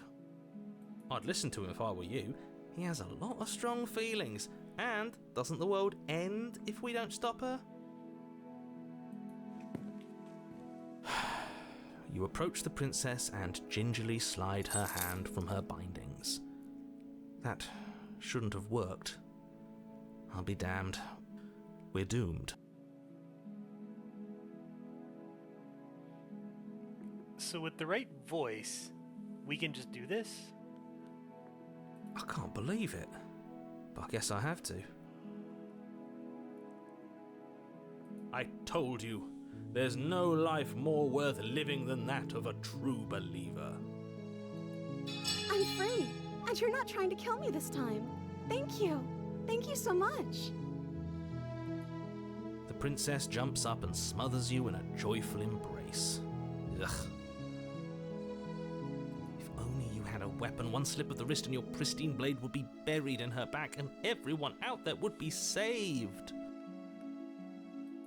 I'd listen to him if I were you. He has a lot of strong feelings. And doesn't the world end if we don't stop her? You approach the princess and gingerly slide her hand from her bindings. That shouldn't have worked. I'll be damned. We're doomed. So with the right voice, we can just do this? I can't believe it. But I guess I have to. I told you, there's no life more worth living than that of a true believer. I'm free, and you're not trying to kill me this time. Thank you. Thank you so much. The princess jumps up and smothers you in a joyful embrace. Ugh. If only you had a weapon, one slip of the wrist and your pristine blade would be buried in her back and everyone out there would be saved.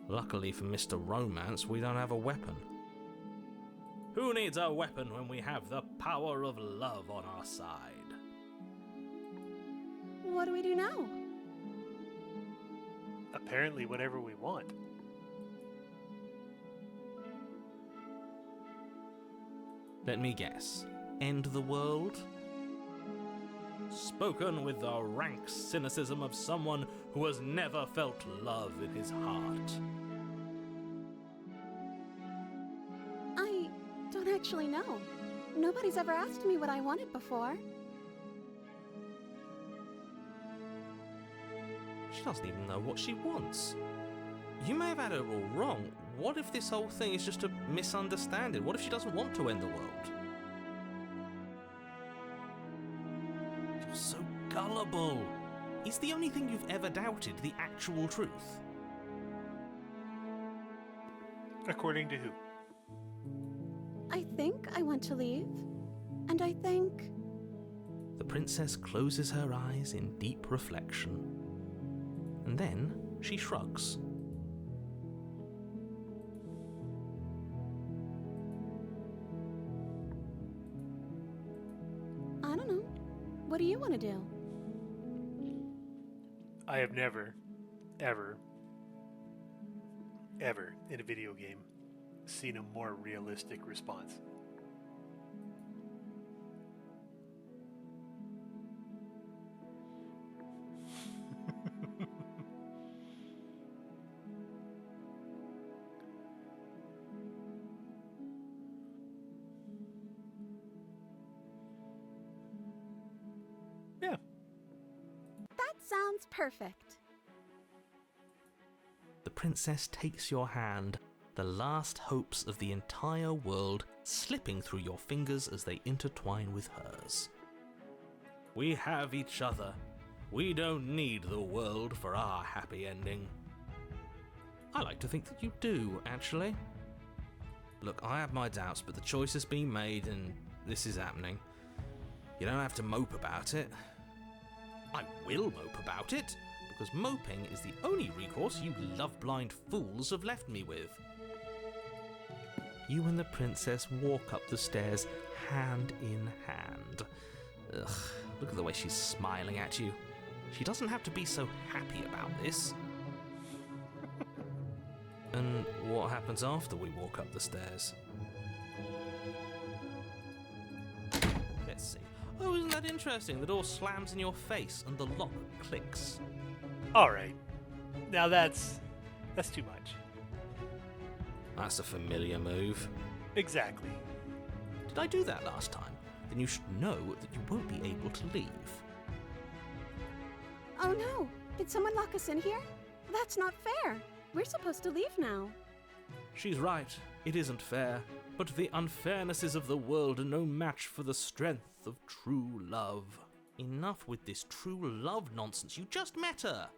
Luckily for Mr. Romance, we don't have a weapon. Who needs a weapon when we have the power of love on our side? What do we do now? Apparently, whatever we want. Let me guess. End the world? Spoken with the rank cynicism of someone who has never felt love in his heart. I don't actually know. Nobody's ever asked me what I wanted before. She doesn't even know what she wants. You may have had her all wrong. What if this whole thing is just a misunderstanding? What if she doesn't want to end the world? You're so gullible. Is the only thing you've ever doubted the actual truth? According to who? I think I want to leave. And I think... The princess closes her eyes in deep reflection. And then she shrugs. I don't know. What do you want to do? I have never, ever, ever in a video game seen a more realistic response. Yeah. That sounds perfect. The princess takes your hand, the last hopes of the entire world slipping through your fingers as they intertwine with hers. We have each other. We don't need the world for our happy ending. I like to think that you do, actually. Look, I have my doubts, but the choice has been made and this is happening. You don't have to mope about it. I will mope about it, because moping is the only recourse you love-blind fools have left me with. You and the princess walk up the stairs, hand in hand. Ugh, look at the way she's smiling at you. She doesn't have to be so happy about this. And what happens after we walk up the stairs? Let's see. Oh, isn't that interesting? The door slams in your face and the lock clicks. All right. Now that's too much. That's a familiar move. Exactly. Did I do that last time? Then you should know that you won't be able to leave. Oh no! Did someone lock us in here? That's not fair! We're supposed to leave now. She's right, it isn't fair, but the unfairnesses of the world are no match for the strength of true love. Enough with this true love nonsense. You just met her.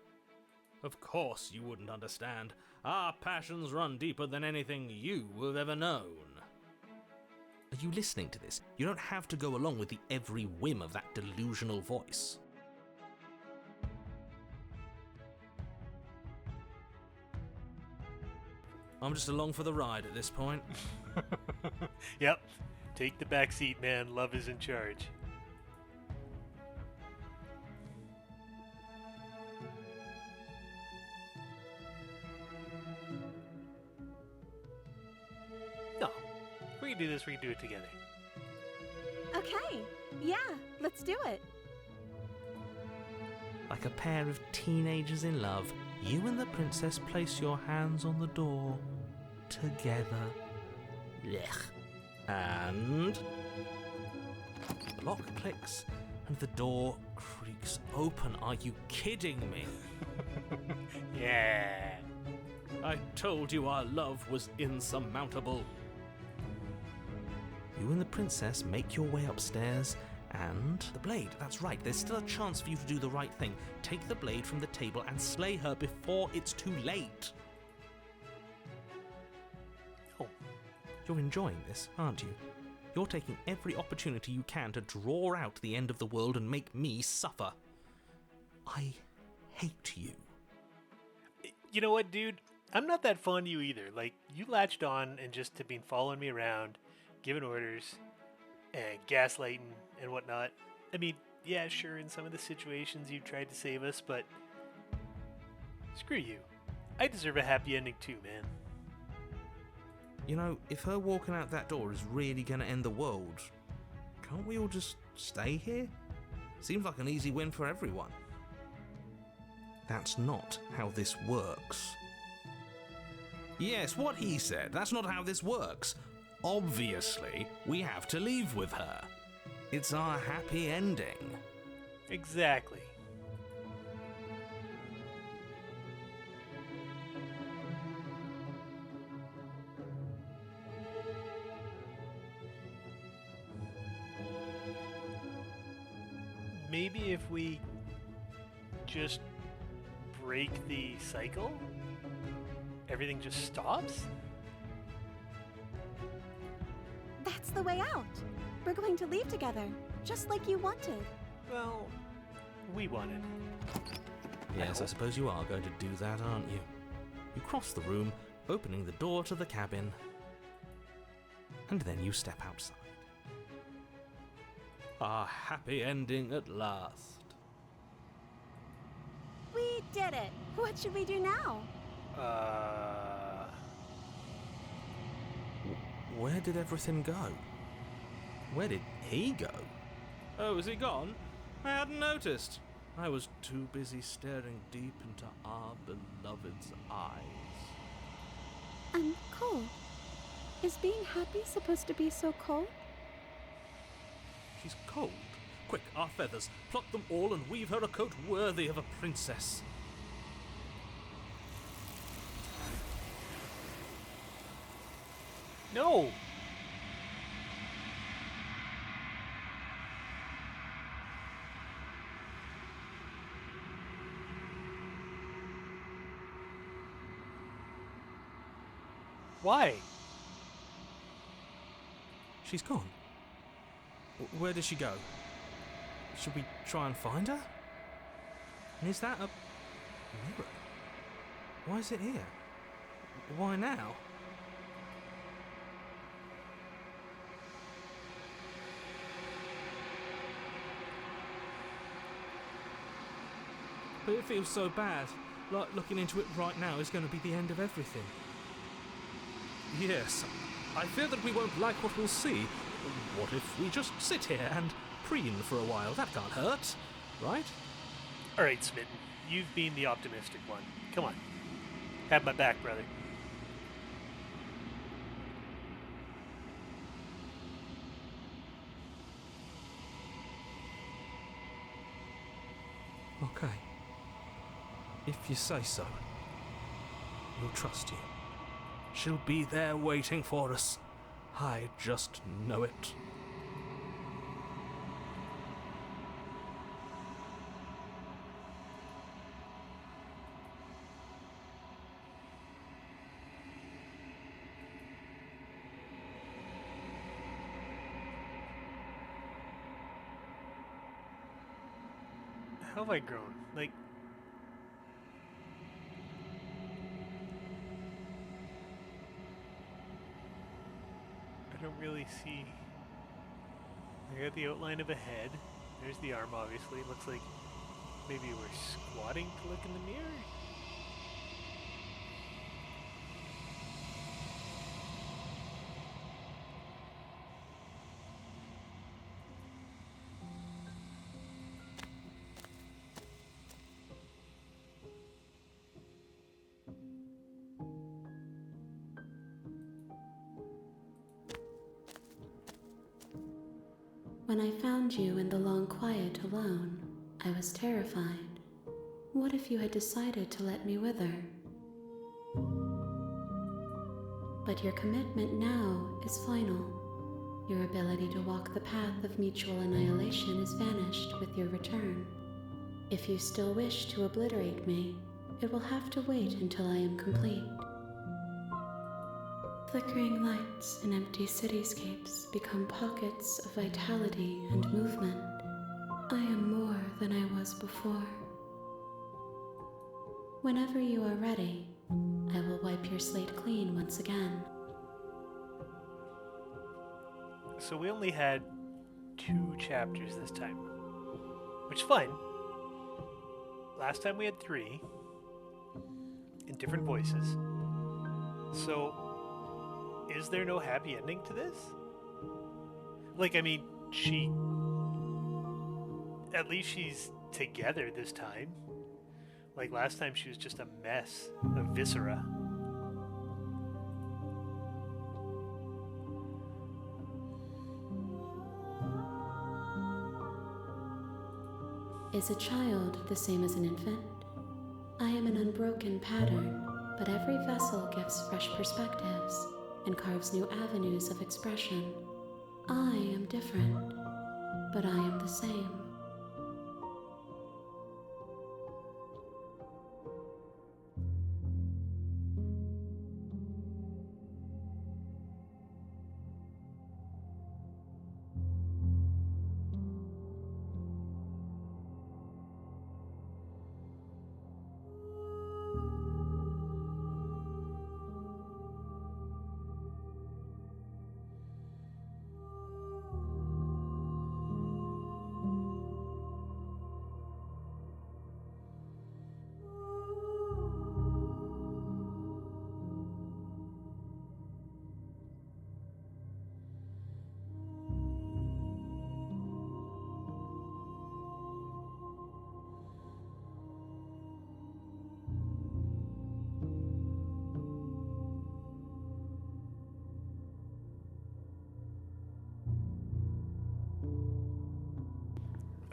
Of course you wouldn't understand. Our passions run deeper than anything you have ever known. Are you listening to this? You don't have to go along with the every whim of that delusional voice. I'm just along for the ride at this point. Yep. Take the back seat, man. Love is in charge. No. We can do this. We can do it together. Okay, yeah, let's do it. Like a pair of teenagers in love, you and the princess place your hands on the door. Together. Blech. And the lock clicks and the door creaks open. Are you kidding me? Yeah. I told you our love was insurmountable. You and the princess make your way upstairs, and The blade, that's right. There's still a chance for you to do the right thing. Take the blade from the table and slay her before it's too late. Oh, you're enjoying this, aren't you? You're taking every opportunity you can to draw out the end of the world and make me suffer. I hate you. you know what, dude? I'm not that fond of you either. Like, you latched on and just have been following me around, giving orders, and gaslighting and whatnot. I mean, yeah, sure, in some of the situations you've tried to save us, but screw you. I deserve a happy ending too, man. You know, if her walking out that door is really gonna end the world, can't we all just stay here? Seems like an easy win for everyone. That's not how this works. Yes, what he said. That's not how this works. Obviously, we have to leave with her. It's our happy ending. Exactly. Maybe if we just break the cycle, everything just stops? That's the way out. We're going to leave together, just like you wanted. Well, we wanted. Yes, I suppose you are going to do that, aren't you? You cross the room, opening the door to the cabin, and then you step outside. Our happy ending at last. We did it. What should we do now? Where did everything go? Where did he go? Oh, is he gone? I hadn't noticed. I was too busy staring deep into our beloved's eyes. I'm cold. Is being happy supposed to be so cold? She's cold. Quick, our feathers. Pluck them all and weave her a coat worthy of a princess. No! Why? She's gone. Where did she go? Should we try and find her? And is that a mirror? Why is it here? Why now? But it feels so bad. Like looking into it right now is going to be the end of everything. Yes, I fear that we won't like what we'll see. What if we just sit here and preen for a while? That can't hurt, right? Alright, Smitten. You've been the optimistic one. Come on. Have my back, brother. Okay. If you say so, we'll trust you. She'll be there waiting for us. I just know it. How have I grown? Like, I don't really see. I got the outline of a head. There's the arm, obviously. It looks like maybe we're squatting to look in the mirror. When I found you in the long quiet alone, I was terrified. What if you had decided to let me wither? But your commitment now is final. Your ability to walk the path of mutual annihilation is vanished with your return. If you still wish to obliterate me, it will have to wait until I am complete. Flickering lights and empty cityscapes become pockets of vitality and movement. I am more than I was before. Whenever you are ready, I will wipe your slate clean once again. So we only had 2 chapters this time, which is fine. Last time we had 3 in different voices. So, is there no happy ending to this? Like, I mean, at least she's together this time. Like last time she was just a mess of viscera. Is a child the same as an infant? I am an unbroken pattern, but every vessel gives fresh perspectives and carves new avenues of expression. I am different, but I am the same.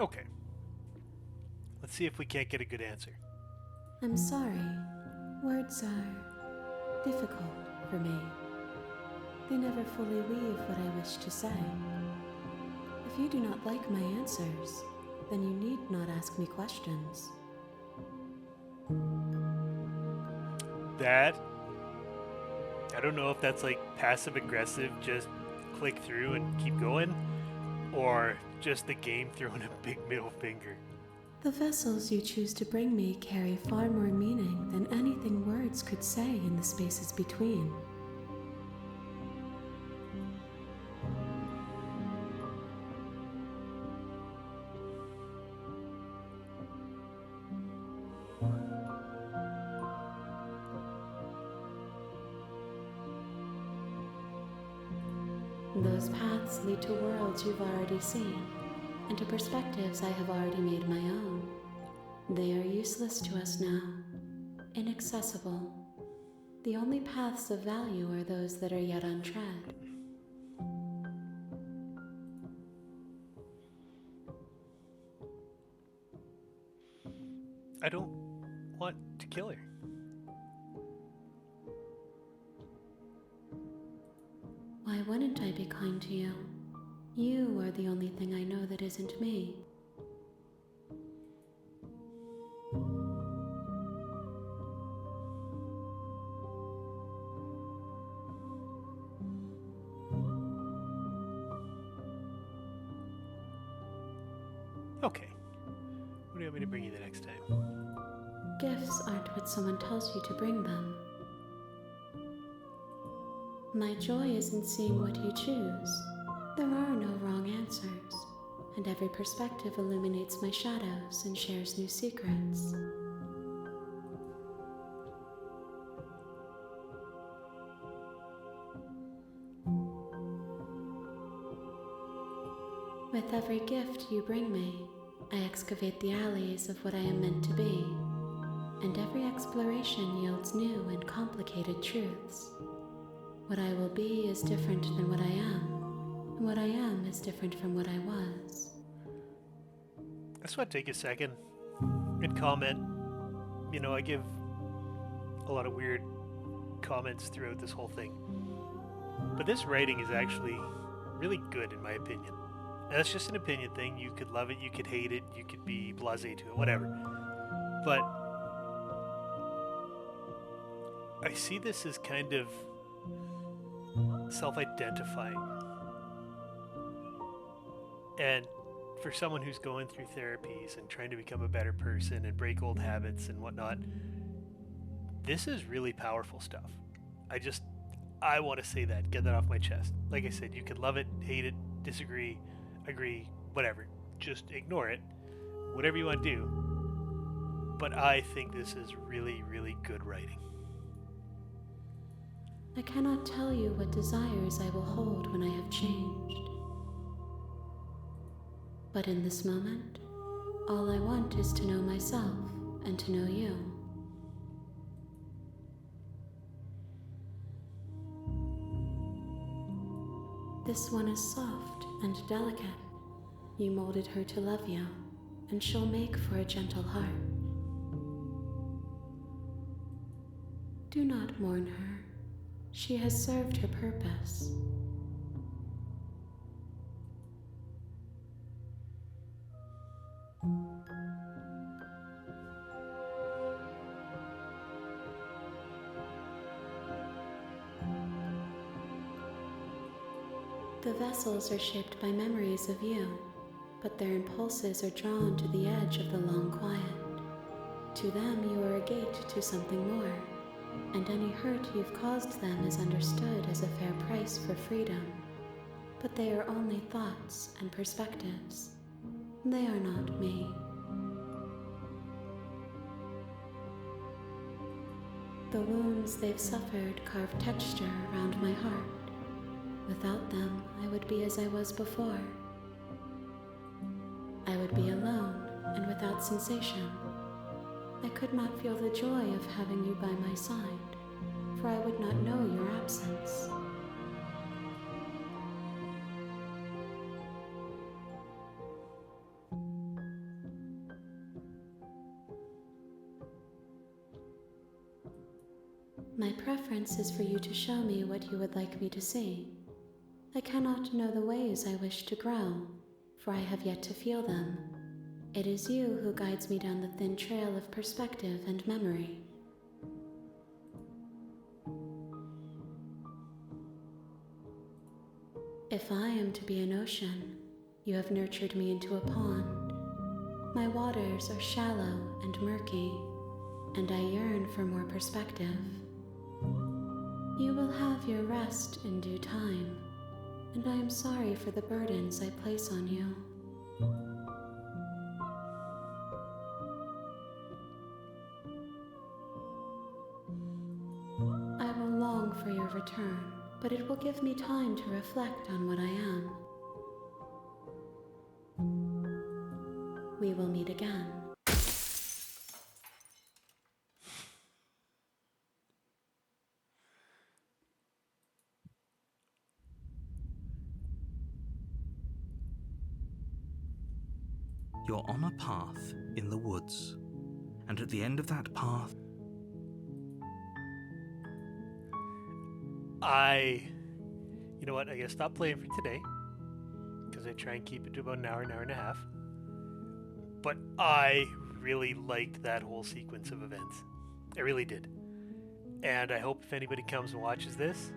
Okay. Let's see if we can't get a good answer. I'm sorry. Words are difficult for me. They never fully weave what I wish to say. If you do not like my answers, then you need not ask me questions. That, I don't know if that's like passive aggressive, just click through and keep going, or just the game throwing a big middle finger. The vessels you choose to bring me carry far more meaning than anything words could say in the spaces between. Those paths lead to worlds you've already seen, and to perspectives I have already made my own. They are useless to us now, inaccessible. The only paths of value are those that are yet untread. I don't want to kill her. Why wouldn't I be kind to you? You are the only thing I know that isn't me. Okay. What do you want me to bring you the next time? Gifts aren't what someone tells you to bring them. My joy is in seeing what you choose. There are no wrong answers, and every perspective illuminates my shadows and shares new secrets. With every gift you bring me, I excavate the alleys of what I am meant to be, and every exploration yields new and complicated truths. What I will be is different than what I am, and what I am is different from what I was. I just want to take a second and comment. You know, I give a lot of weird comments throughout this whole thing. But this writing is actually really good in my opinion. And that's just an opinion thing. You could love it, you could hate it, you could be blasé to it, whatever. But I see this as kind of self-identifying. And for someone who's going through therapies and trying to become a better person and break old habits and whatnot, this is really powerful stuff. I want to say that, get that off my chest. Like I said, you could love it, hate it, disagree, agree, whatever. Just ignore it. Whatever you want to do. But I think this is really, really good writing. I cannot tell you what desires I will hold when I have changed. But in this moment, all I want is to know myself and to know you. This one is soft and delicate. You molded her to love you, and she'll make for a gentle heart. Do not mourn her. She has served her purpose. The vessels are shaped by memories of you, but their impulses are drawn to the edge of the long quiet. To them, you are a gate to something more, and any hurt you've caused them is understood as a fair price for freedom. But they are only thoughts and perspectives. They are not me. The wounds they've suffered carve texture around my heart. Without them, I would be as I was before. I would be alone and without sensation. I could not feel the joy of having you by my side, for I would not know your absence. My preference is for you to show me what you would like me to see. I cannot know the ways I wish to grow, for I have yet to feel them. It is you who guides me down the thin trail of perspective and memory. If I am to be an ocean, you have nurtured me into a pond. My waters are shallow and murky, and I yearn for more perspective. You will have your rest in due time, and I am sorry for the burdens I place on you. I will long for your return, but it will give me time to reflect on what I am. We will meet again. You're on a path in the woods, and at the end of that path, you know what, I gotta stop playing for today, because I try and keep it to about an hour and a half. But I really liked that whole sequence of events. I really did. And I hope if anybody comes and watches this,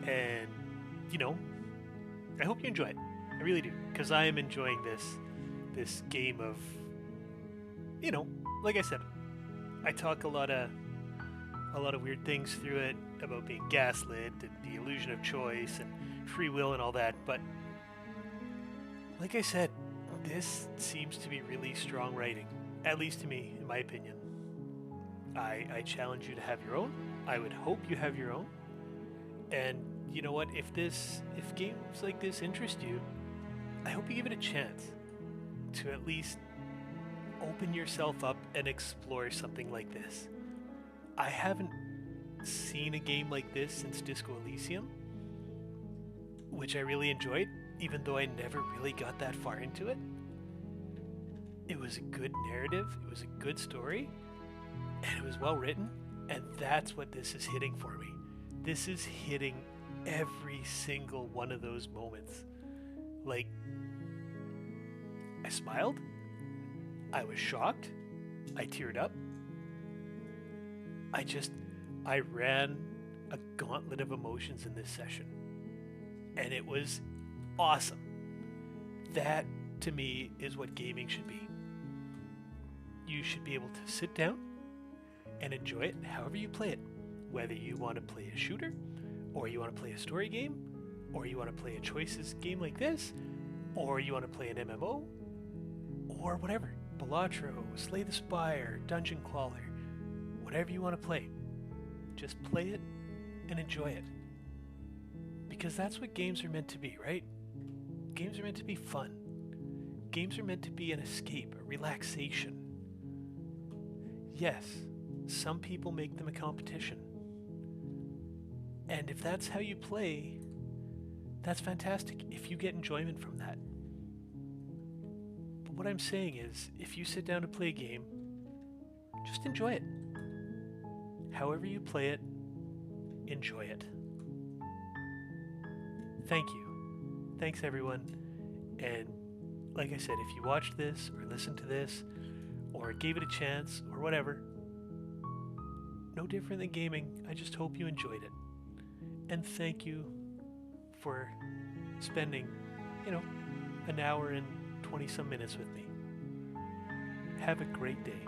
and, I hope you enjoy it. I really do, because I am enjoying this game of, like I said, I talk a lot of weird things through it about being gaslit and the illusion of choice and free will and all that, but like I said, this seems to be really strong writing, at least to me, in my opinion. I challenge you to have your own. I would hope you have your own. And you know what, if games like this interest you, I hope you give it a chance to at least open yourself up and explore something like this. I haven't seen a game like this since Disco Elysium, which I really enjoyed, even though I never really got that far into it. It was a good narrative, it was a good story, and it was well written, And that's what this is hitting for me. This is hitting every single one of those moments. Like, I smiled, I was shocked, I teared up. I ran a gauntlet of emotions in this session. And it was awesome. That, to me, is what gaming should be. You should be able to sit down and enjoy it however you play it. Whether you want to play a shooter, or you want to play a story game, or you want to play a choices game like this, or you want to play an MMO, or whatever. Balatro, Slay the Spire, Dungeon Crawler, whatever you want to play. Just play it and enjoy it. Because that's what games are meant to be, right? Games are meant to be fun. Games are meant to be an escape, a relaxation. Yes, some people make them a competition. And if that's how you play, that's fantastic if you get enjoyment from that. But what I'm saying is, if you sit down to play a game, just enjoy it. However you play it, enjoy it. Thank you. Thanks, everyone. And like I said, if you watched this or listened to this or gave it a chance or whatever, no different than gaming. I just hope you enjoyed it. And thank you for spending, an hour and 20 some minutes with me. Have a great day.